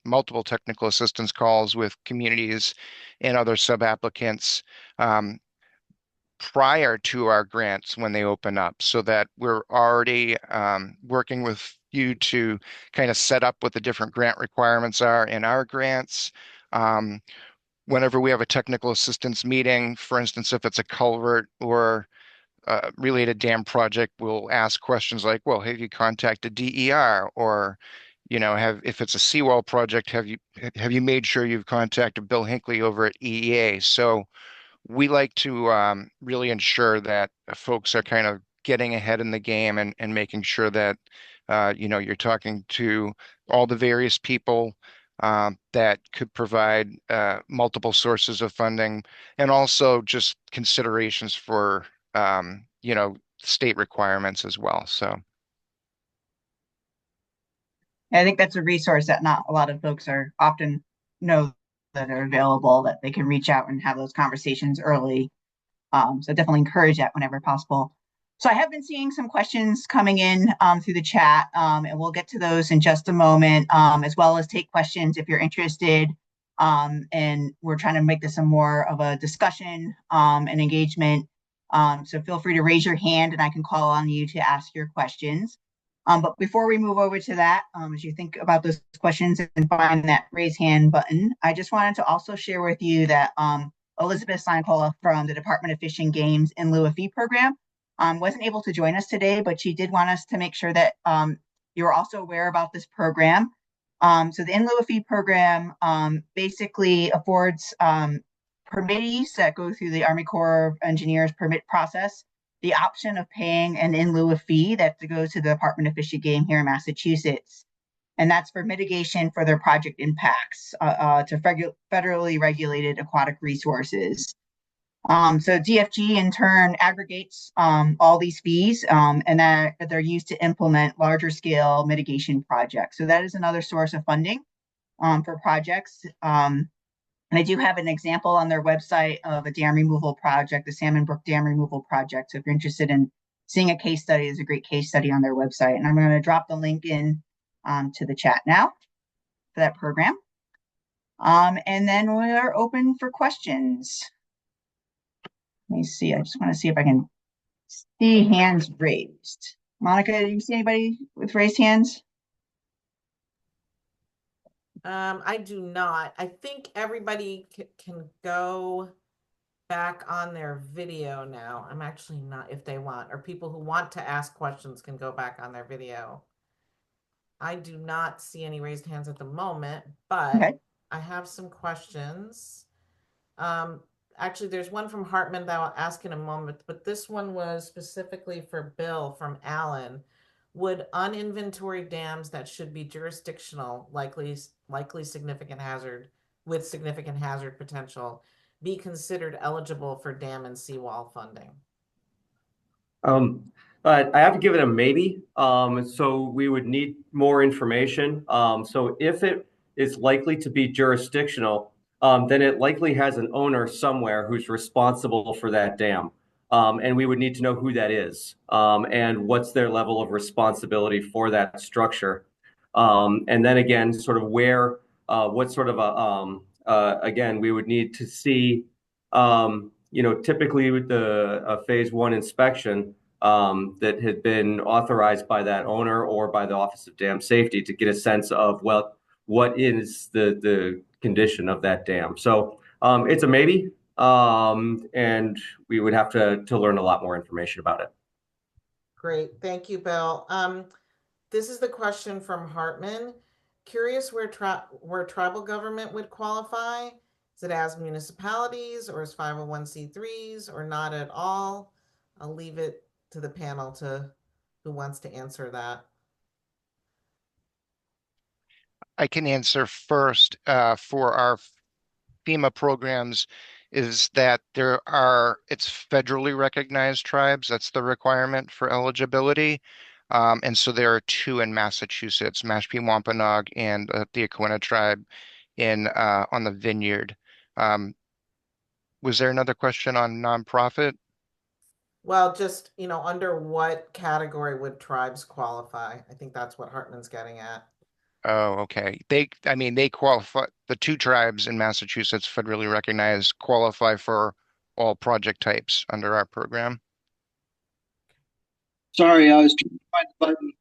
E: multiple technical assistance calls with communities and other sub-applicants prior to our grants when they open up, so that we're already working with you to kind of set up what the different grant requirements are in our grants. Whenever we have a technical assistance meeting, for instance, if it's a culvert or related dam project, we'll ask questions like, well, have you contacted DER? Or, if it's a seawall project, have you made sure you've contacted Bill Hinckley over at EEA? So we like to really ensure that folks are kind of getting ahead in the game, and making sure that you're talking to all the various people that could provide multiple sources of funding, and also just considerations for state requirements as well. So
A: I think that's a resource that not a lot of folks are often know that are available, that they can reach out and have those conversations early. So definitely encourage that whenever possible. So I have been seeing some questions coming in through the chat, and we'll get to those in just a moment, as well as take questions if you're interested. And we're trying to make this a more of a discussion and engagement. So feel free to raise your hand and I can call on you to ask your questions. But before we move over to that, as you think about those questions and find that raise hand button, I just wanted to also share with you that Elizabeth Seinkola from the Department of Fish and Game's In Lieu of Fee program wasn't able to join us today, but she did want us to make sure that you're also aware about this program. So the In Lieu of Fee program basically affords permittees that go through the Army Corps of Engineers permit process the option of paying an in lieu of fee that goes to the Department of Fish and Game here in Massachusetts. And that's for mitigation for their project impacts to federally regulated aquatic resources. So DFG in turn aggregates all these fees and that they're used to implement larger scale mitigation projects. So that is another source of funding for projects. And I do have an example on their website of a dam removal project, the Salmon Brook Dam Removal Project. So if you're interested in seeing a case study, there's a great case study on their website. And I'm going to drop the link in to the chat now for that program. And then we're open for questions. Let me see. I just want to see if I can see hands raised. Monica, do you see anybody with raised hands?
F: I do not. I think everybody can go back on their video now. I'm actually not, if they want, or people who want to ask questions can go back on their video. I do not see any raised hands at the moment, but
A: Okay.
F: I have some questions. Actually, there's one from Hartman that I'll ask in a moment, but this one was specifically for Bill from Alan. Would uninventoried dams that should be jurisdictional, likely significant hazard with significant hazard potential, be considered eligible for dam and seawall funding?
D: I have to give it a maybe. So we would need more information. So if it is likely to be jurisdictional, then it likely has an owner somewhere who's responsible for that dam. And we would need to know who that is and what's their level of responsibility for that structure. And then again, sort of where, what sort of again, we would need to see, typically with a phase one inspection that had been authorized by that owner or by the Office of Dam Safety to get a sense of, well, what is the condition of that dam. So it's a maybe, and we would have to learn a lot more information about it.
F: Great, thank you, Bill. This is the question from Hartman. Curious where tribal government would qualify. Is it as municipalities or as 501c3s or not at all? I'll leave it to the panel to who wants to answer that.
E: I can answer first for our FEMA programs is that it's federally recognized tribes. That's the requirement for eligibility. And so there are two in Massachusetts, Mashpee Wampanoag and the Aquinnah tribe on the Vineyard. Was there another question on nonprofit?
F: Well, just, under what category would tribes qualify? I think that's what Hartman's getting at.
E: Oh, okay. They qualify, the two tribes in Massachusetts federally recognized qualify for all project types under our program.
G: Sorry, I was trying to find the button.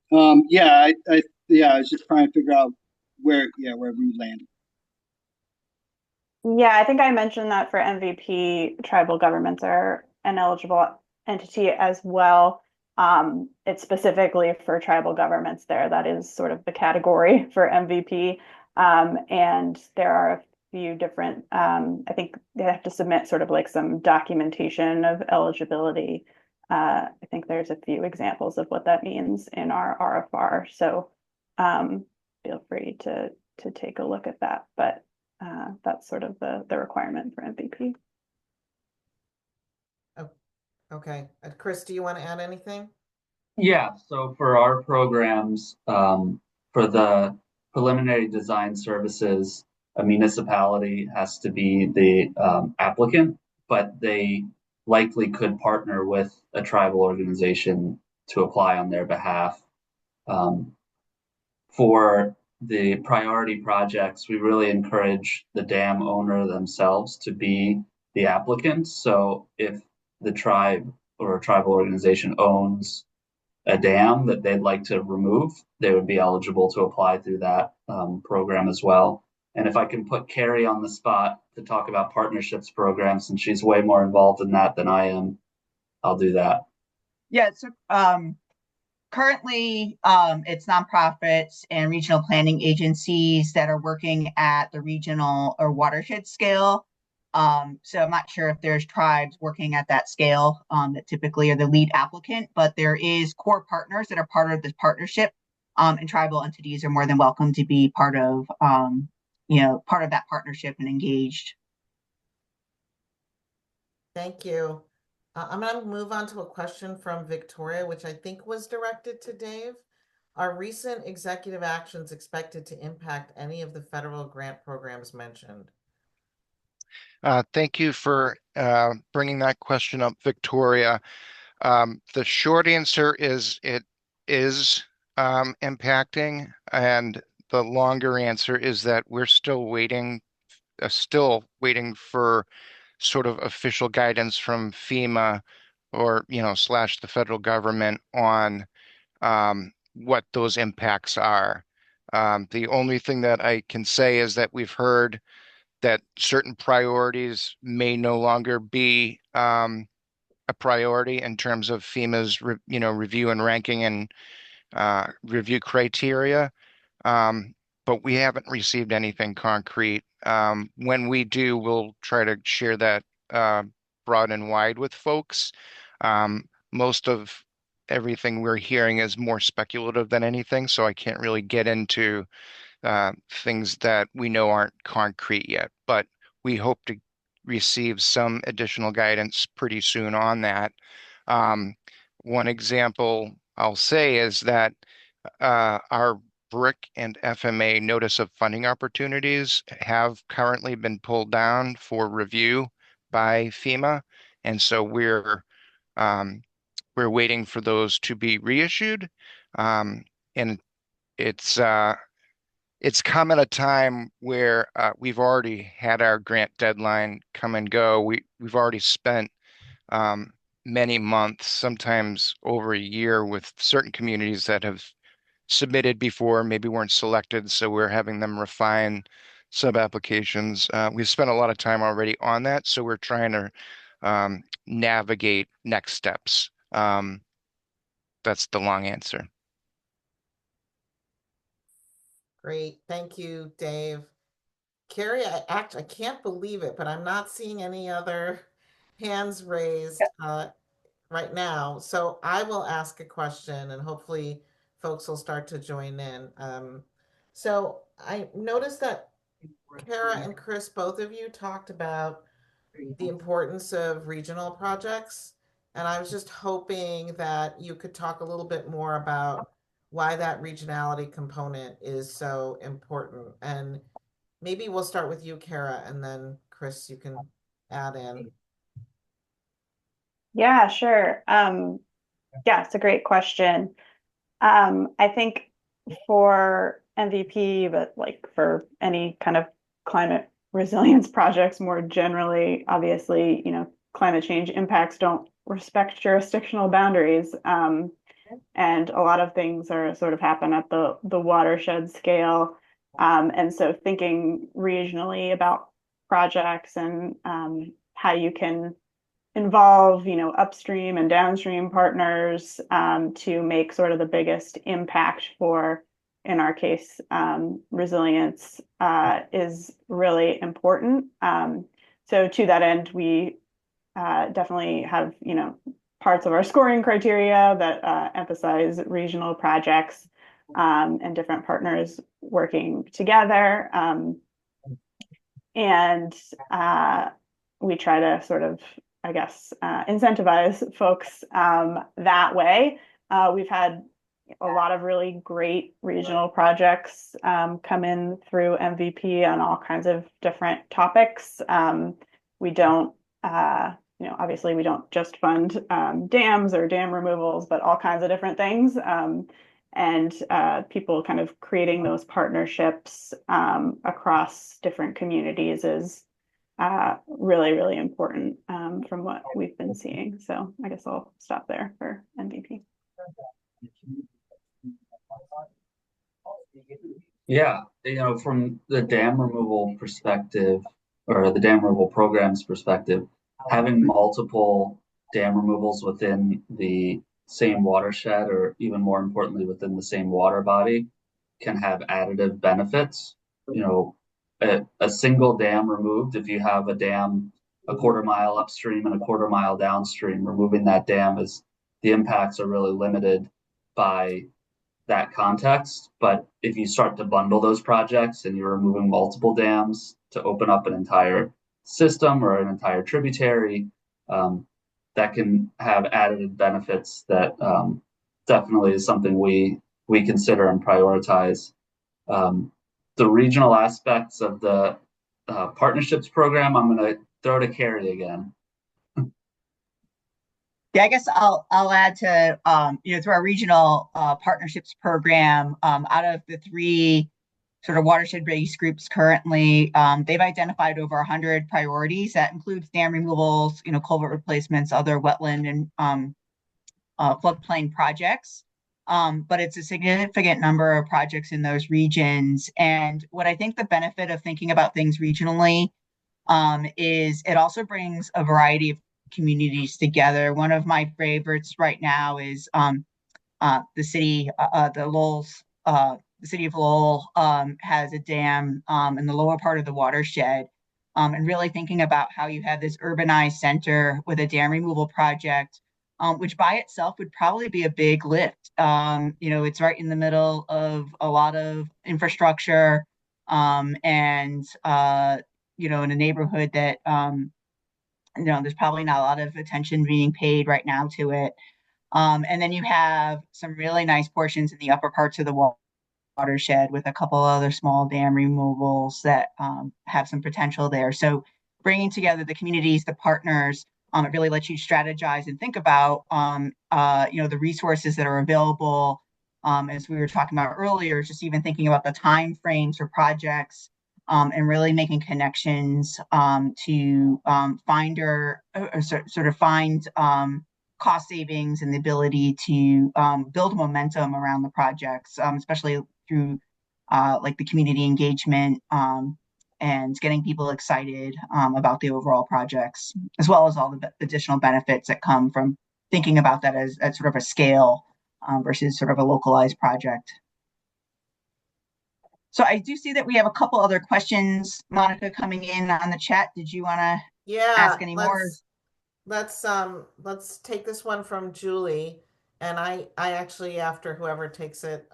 G: I was just trying to figure out where we landed.
C: Yeah, I think I mentioned that for MVP, tribal governments are an eligible entity as well. It's specifically for tribal governments there. That is sort of the category for MVP. And there are a few different, I think they have to submit sort of like some documentation of eligibility. I think there's a few examples of what that means in our RFR. So feel free to take a look at that. But that's sort of the requirement for MVP.
F: Oh, okay. Chris, do you want to add anything?
B: Yeah, so for our programs, for the preliminary design services, a municipality has to be the applicant, but they likely could partner with a tribal organization to apply on their behalf. Um, for the priority projects, we really encourage the dam owner themselves to be the applicant. So if the tribe or a tribal organization owns a dam that they'd like to remove, they would be eligible to apply through that program as well. And if I can put Carrie on the spot to talk about partnerships programs, since she's way more involved in that than I am, I'll do that.
A: Yeah, so currently it's nonprofits and regional planning agencies that are working at the regional or watershed scale. So I'm not sure if there's tribes working at that scale that typically are the lead applicant, but there is core partners that are part of this partnership, and tribal entities are more than welcome to be part of part of that partnership and engaged.
F: Thank you. I'm going to move on to a question from Victoria, which I think was directed to Dave. Are recent executive actions expected to impact any of the federal grant programs mentioned?
E: Thank you for bringing that question up, Victoria. The short answer is it is impacting, and the longer answer is that we're still waiting for sort of official guidance from FEMA or, slash the federal government on what those impacts are. The only thing that I can say is that we've heard that certain priorities may no longer be a priority in terms of FEMA's review and ranking and review criteria. But we haven't received anything concrete. When we do, we'll try to share that broad and wide with folks. Most of everything we're hearing is more speculative than anything, so I can't really get into things that we know aren't concrete yet. But we hope to receive some additional guidance pretty soon on that. One example I'll say is that our BRIC and FMA notice of funding opportunities have currently been pulled down for review by FEMA, and so we're waiting for those to be reissued. And it's come at a time where we've already had our grant deadline come and go. We've already spent many months, sometimes over a year, with certain communities that have submitted before, maybe weren't selected, so we're having them refine sub-applications. We've spent a lot of time already on that, so we're trying to navigate next steps. That's the long answer.
F: Great. Thank you, Dave. Carrie, I can't believe it, but I'm not seeing any other hands raised right now. So I will ask a question and hopefully folks will start to join in. So I noticed that Kara and Chris, both of you talked about the importance of regional projects. And I was just hoping that you could talk a little bit more about why that regionality component is so important. And maybe we'll start with you, Kara, and then Chris, you can add in.
C: Yeah, sure. Yeah, it's a great question. I think for MVP, but like for any kind of climate resilience projects more generally, obviously, climate change impacts don't respect jurisdictional boundaries. And a lot of things are sort of happen at the watershed scale. And so thinking regionally about projects and how you can involve, upstream and downstream partners to make sort of the biggest impact for, in our case, resilience is really important. So to that end, we definitely have, parts of our scoring criteria that emphasize regional projects and different partners working together. And we try to sort of, I guess, incentivize folks that way. We've had, a lot of really great regional projects come in through MVP on all kinds of different topics. We don't, obviously we don't just fund dams or dam removals, but all kinds of different things. And people kind of creating those partnerships across different communities is really, really important from what we've been seeing. So I guess I'll stop there for MVP.
B: Yeah, from the dam removal perspective or the dam removal program's perspective, having multiple dam removals within the same watershed, or even more importantly, within the same water body, can have additive benefits. A single dam removed, if you have a dam a quarter mile upstream and a quarter mile downstream, removing that dam is the impacts are really limited by that context. But if you start to bundle those projects and you're removing multiple dams to open up an entire system or an entire tributary, that can have additive benefits that definitely is something we consider and prioritize. The regional aspects of the partnerships program, I'm going to throw to Carrie again.
A: Yeah, I guess I'll add to through our regional partnerships program, out of the 3 sort of watershed-based groups currently, they've identified over 100 priorities. That includes dam removals, culvert replacements, other wetland and floodplain projects. But it's a significant number of projects in those regions. And what I think the benefit of thinking about things regionally is it also brings a variety of communities together. One of my favorites right now is the city, the city of Lowell has a dam in the lower part of the watershed. And really thinking about how you have this urbanized center with a dam removal project, which by itself would probably be a big lift. It's right in the middle of a lot of infrastructure, and in a neighborhood that there's probably not a lot of attention being paid right now to it. And then you have some really nice portions in the upper parts of the watershed with a couple other small dam removals that have some potential there. So bringing together the communities, the partners, it really lets you strategize and think about, the resources that are available. As we were talking about earlier, just even thinking about the time frames for projects, and really making connections to find or sort of find cost savings and the ability to build momentum around the projects, especially through like the community engagement and getting people excited about the overall projects, as well as all the additional benefits that come from thinking about that as sort of a scale versus sort of a localized project. So I do see that we have a couple other questions, Monica, coming in on the chat. Did you want to ask any more?
F: Let's take this one from Julie, and I actually, after whoever takes it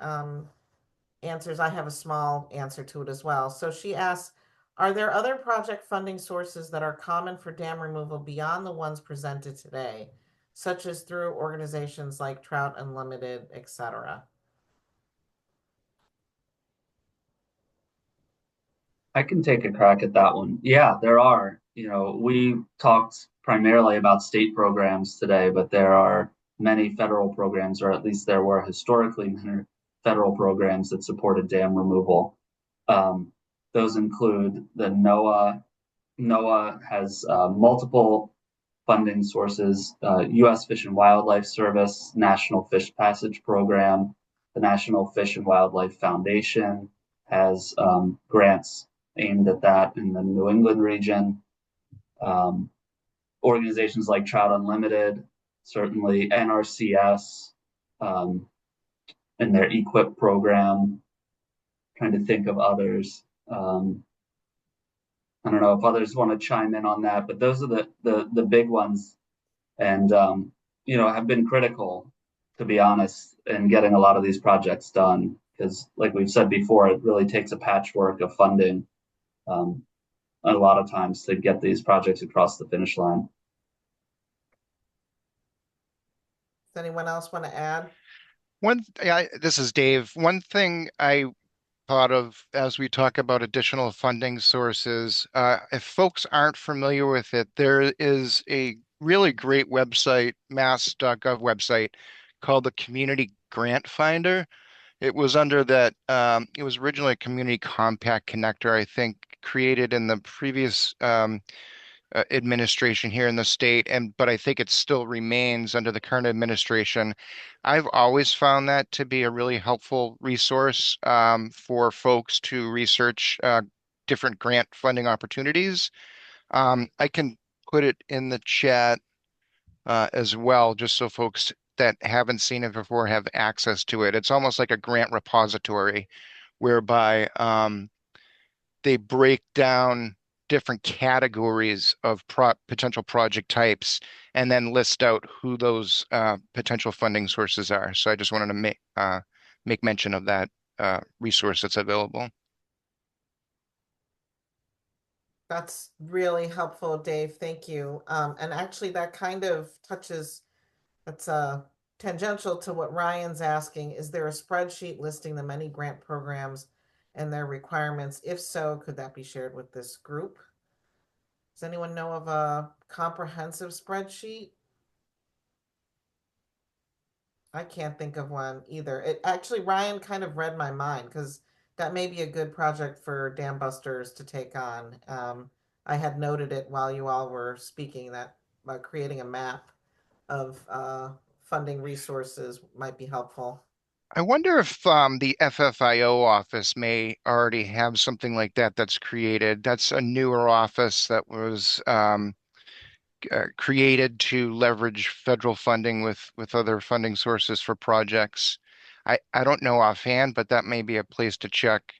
F: answers, I have a small answer to it as well. So she asks, are there other project funding sources that are common for dam removal beyond the ones presented today, such as through organizations like Trout Unlimited, etc.?
B: I can take a crack at that one. Yeah, there are. We talked primarily about state programs today, but there are many federal programs, or at least there were historically many federal programs that supported dam removal. Those include the NOAA. NOAA has multiple funding sources: U.S. Fish and Wildlife Service, National Fish Passage Program, the National Fish and Wildlife Foundation has grants aimed at that in the New England region. Organizations like Trout Unlimited, certainly NRCS, and their EQIP program. Trying to think of others. I don't know if others want to chime in on that, but those are the big ones, and have been critical, to be honest, in getting a lot of these projects done. Because, like we've said before, it really takes a patchwork of funding a lot of times to get these projects across the finish line.
F: Does anyone else want to add?
E: This is Dave. One thing I thought of as we talk about additional funding sources, if folks aren't familiar with it, there is a really great website, mass.gov website called the Community Grant Finder. It was under that, it was originally a community compact connector, I think, created in the previous administration here in the state, but I think it still remains under the current administration. I've always found that to be a really helpful resource for folks to research different grant funding opportunities. I can put it in the chat as well, just so folks that haven't seen it before have access to it. It's almost like a grant repository whereby they break down different categories of potential project types and then list out who those potential funding sources are. So I just wanted to make mention of that resource that's available.
F: That's really helpful, Dave. Thank you. And actually, that kind of touches, that's tangential to what Ryan's asking. Is there a spreadsheet listing the many grant programs and their requirements? If so, could that be shared with this group? Does anyone know of a comprehensive spreadsheet? I can't think of one either. It actually, Ryan kind of read my mind because that may be a good project for Dam Busters to take on. I had noted it while you all were speaking that creating a map of funding resources might be helpful.
E: I wonder if the FFIO office may already have something like that that's created. That's a newer office that was created to leverage federal funding with other funding sources for projects. I don't know offhand, but that may be a place to check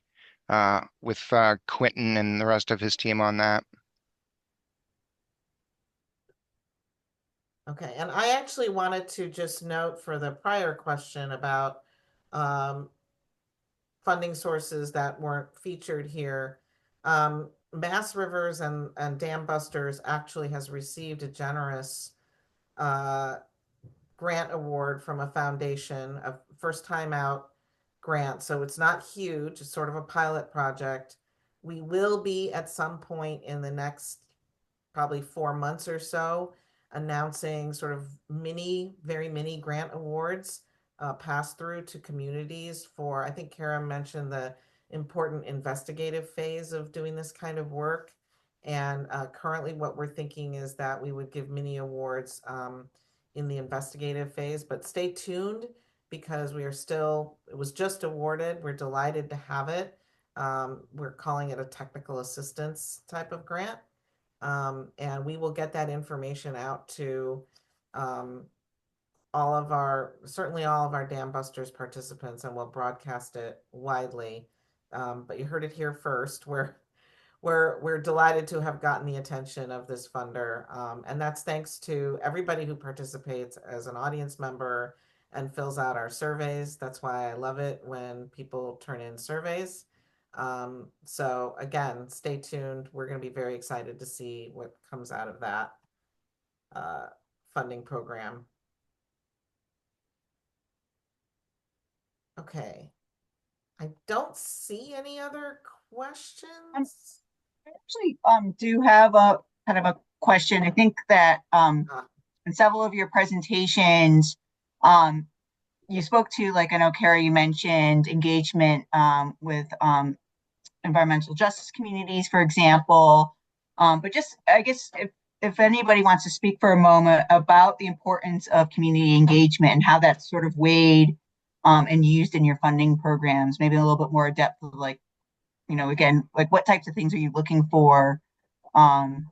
E: with Quentin and the rest of his team on that.
F: Okay, and I actually wanted to just note for the prior question about funding sources that weren't featured here. Mass Rivers and Dam Busters actually has received a generous grant award from a foundation, a first time out grant. So it's not huge, it's sort of a pilot project. We will be at some point in the next probably 4 months or so announcing sort of very mini grant awards pass through to communities for, I think Kara mentioned the important investigative phase of doing this kind of work. And currently what we're thinking is that we would give mini awards in the investigative phase, but stay tuned because it was just awarded. We're delighted to have it. We're calling it a technical assistance type of grant. And we will get that information out to certainly all of our Dam Busters participants, and we'll broadcast it widely. But you heard it here first. We're delighted to have gotten the attention of this funder. And that's thanks to everybody who participates as an audience member and fills out our surveys. That's why I love it when people turn in surveys. So again, stay tuned. We're going to be very excited to see what comes out of that funding program. Okay. I don't see any other questions.
A: I actually do have a kind of a question. I think that in several of your presentations, you spoke to, like, I know Kara, you mentioned engagement with environmental justice communities, for example. But just, I guess, if anybody wants to speak for a moment about the importance of community engagement and how that's sort of weighed and used in your funding programs, maybe a little bit more depth of, like, again, like what types of things are you looking for, and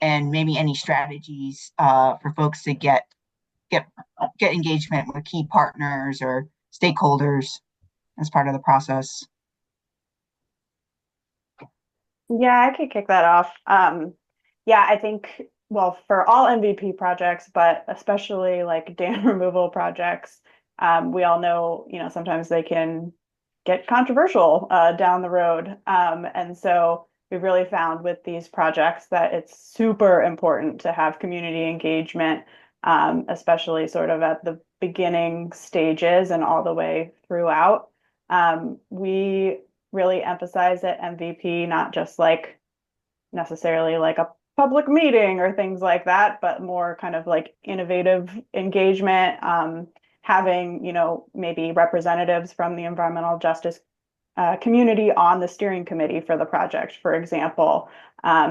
A: maybe any strategies for folks to get engagement with key partners or stakeholders as part of the process.
C: Yeah, I could kick that off. Yeah, I think, well, for all MVP projects, but especially like dam removal projects, we all know, sometimes they can get controversial down the road. And so we've really found with these projects that it's super important to have community engagement especially sort of at the beginning stages and all the way throughout. We really emphasize at MVP, not just like necessarily like a public meeting or things like that, but more kind of like innovative engagement, having, maybe representatives from the environmental justice community on the steering committee for the project, for example,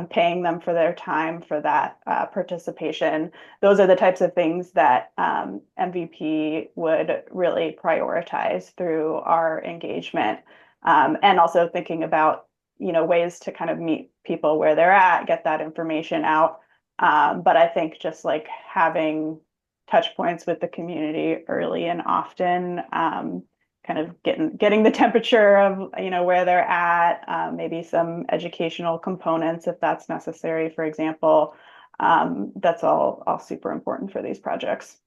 C: paying them for their time for that participation. Those are the types of things that MVP would really prioritize through our engagement. And also thinking about, ways to kind of meet people where they're at, get that information out. But I think just like having touch points with the community early and often, kind of getting the temperature of where they're at, maybe some educational components if that's necessary, for example. That's all super important for these projects.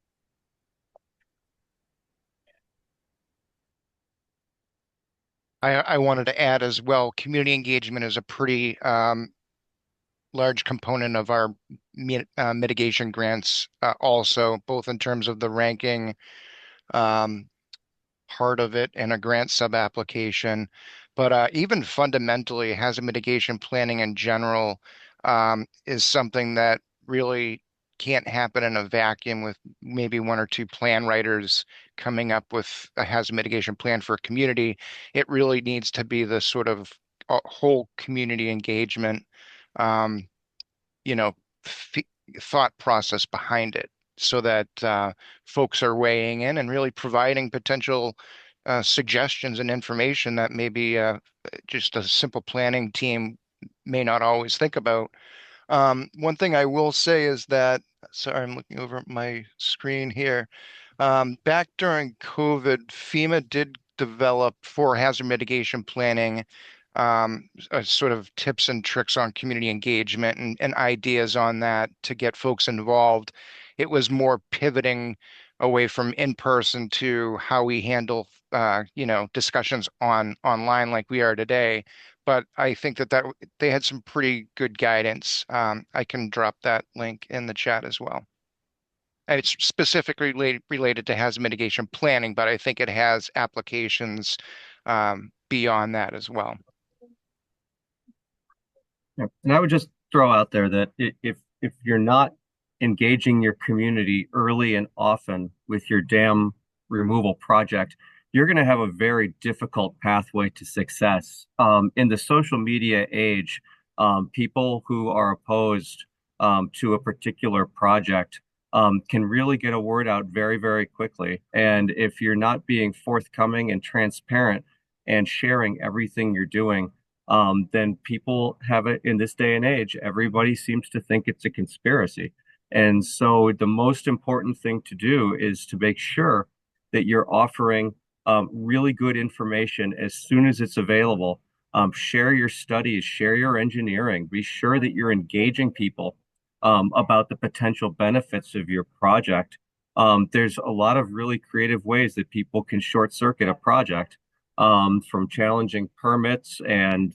E: I wanted to add as well, community engagement is a pretty large component of our mitigation grants, also, both in terms of the ranking part of it and a grant sub-application. But even fundamentally, hazard mitigation planning in general is something that really can't happen in a vacuum with maybe one or two plan writers coming up with a hazard mitigation plan for a community. It really needs to be the sort of whole community engagement, um, you know, thought process behind it, so that folks are weighing in and really providing potential suggestions and information that maybe just a simple planning team may not always think about. One thing I will say is that, sorry, I'm looking over at my screen here. Back during COVID, FEMA did develop for hazard mitigation planning sort of tips and tricks on community engagement and ideas on that to get folks involved. It was more pivoting away from in-person to how we handle discussions online like we are today. But I think that they had some pretty good guidance. I can drop that link in the chat as well. And it's specifically related to hazard mitigation planning, but I think it has applications beyond that as well.
D: Yeah. And I would just throw out there that if you're not engaging your community early and often with your dam removal project, you're going to have a very difficult pathway to success. In the social media age, people who are opposed to a particular project can really get a word out very, very quickly. And if you're not being forthcoming and transparent and sharing everything you're doing, then people have it in this day and age. Everybody seems to think it's a conspiracy. And so the most important thing to do is to make sure that you're offering really good information as soon as it's available. Share your studies, share your engineering, be sure that you're engaging people about the potential benefits of your project. There's a lot of really creative ways that people can short circuit a project, from challenging permits and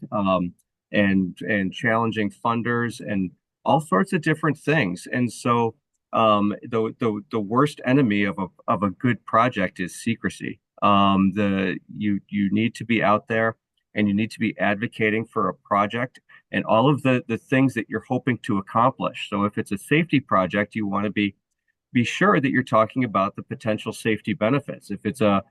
D: challenging funders and all sorts of different things. And so the worst enemy of a good project is secrecy. You need to be out there and you need to be advocating for a project and all of the things that you're hoping to accomplish. So if it's a safety project, you want to be sure that you're talking about the potential safety benefits. If it's a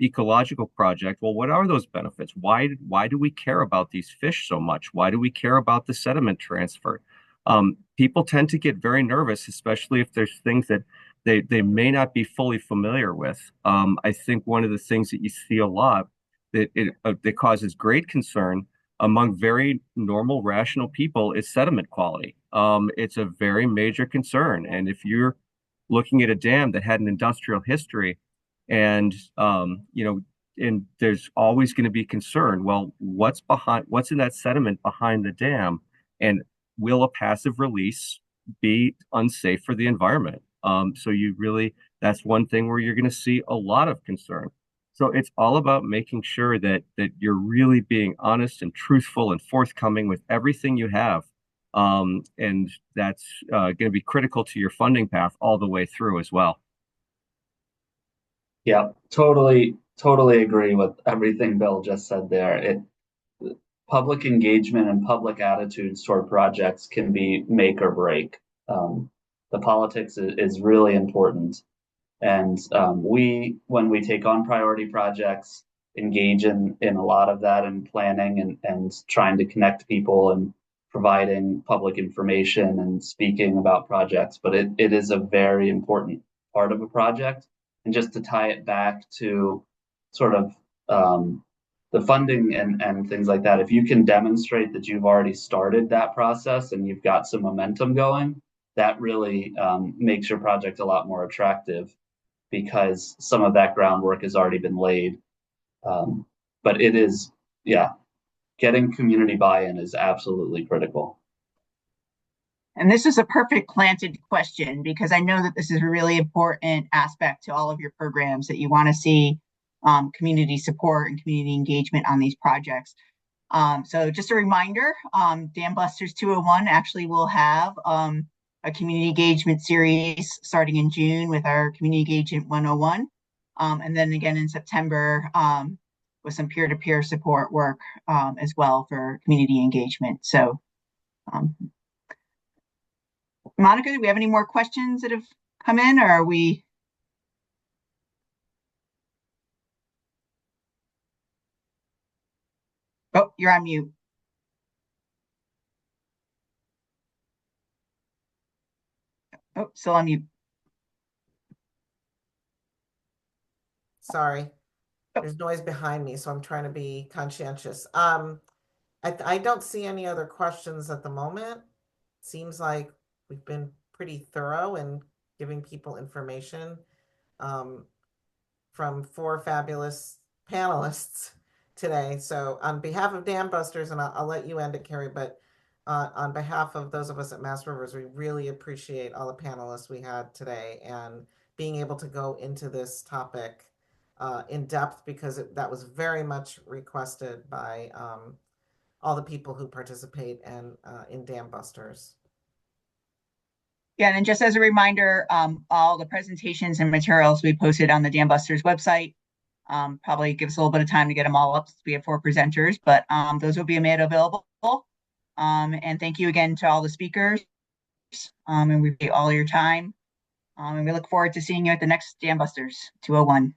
D: ecological project, well, what are those benefits? Why do we care about these fish so much? Why do we care about the sediment transfer? People tend to get very nervous, especially if there's things that they may not be fully familiar with. I think one of the things that you see a lot that causes great concern among very normal, rational people is sediment quality. It's a very major concern. And if you're looking at a dam that had an industrial history and, and there's always going to be concern, well, what's in that sediment behind the dam? And will a passive release be unsafe for the environment? So that's one thing where you're going to see a lot of concern. So it's all about making sure that you're really being honest and truthful and forthcoming with everything you have. And that's going to be critical to your funding path all the way through as well.
B: Yeah, totally agree with everything Bill just said there. Public engagement and public attitudes toward projects can be make or break. The politics is really important. And when we take on priority projects, engage in a lot of that in planning and trying to connect people and providing public information and speaking about projects. But it is a very important part of a project. And just to tie it back to sort of the funding and things like that, if you can demonstrate that you've already started that process and you've got some momentum going, that really makes your project a lot more attractive because some of that groundwork has already been laid. But it is, yeah, getting community buy-in is absolutely critical.
A: And this is a perfect planted question because I know that this is a really important aspect to all of your programs that you want to see community support and community engagement on these projects. So just a reminder, Dam Busters 201 actually will have a community engagement series starting in June with our Community Engagement 101. And then again in September with some peer-to-peer support work as well for community engagement. So Monica, do we have any more questions that have come in, or are we? Oh, you're on mute. Oh, still on mute.
F: Sorry, there's noise behind me, so I'm trying to be conscientious. I don't see any other questions at the moment. Seems like we've been pretty thorough in giving people information from 4 fabulous panelists today. So on behalf of Dam Busters, and I'll let you end it, Carrie, but on behalf of those of us at Mass Rivers, we really appreciate all the panelists we had today and being able to go into this topic in depth because that was very much requested by all the people who participate in Dam Busters.
A: Yeah, and just as a reminder, all the presentations and materials we posted on the Dam Busters website. Probably give us a little bit of time to get them all up since we have 4 presenters, but those will be made available. And thank you again to all the speakers. And we appreciate all your time. And we look forward to seeing you at the next Dam Busters 201.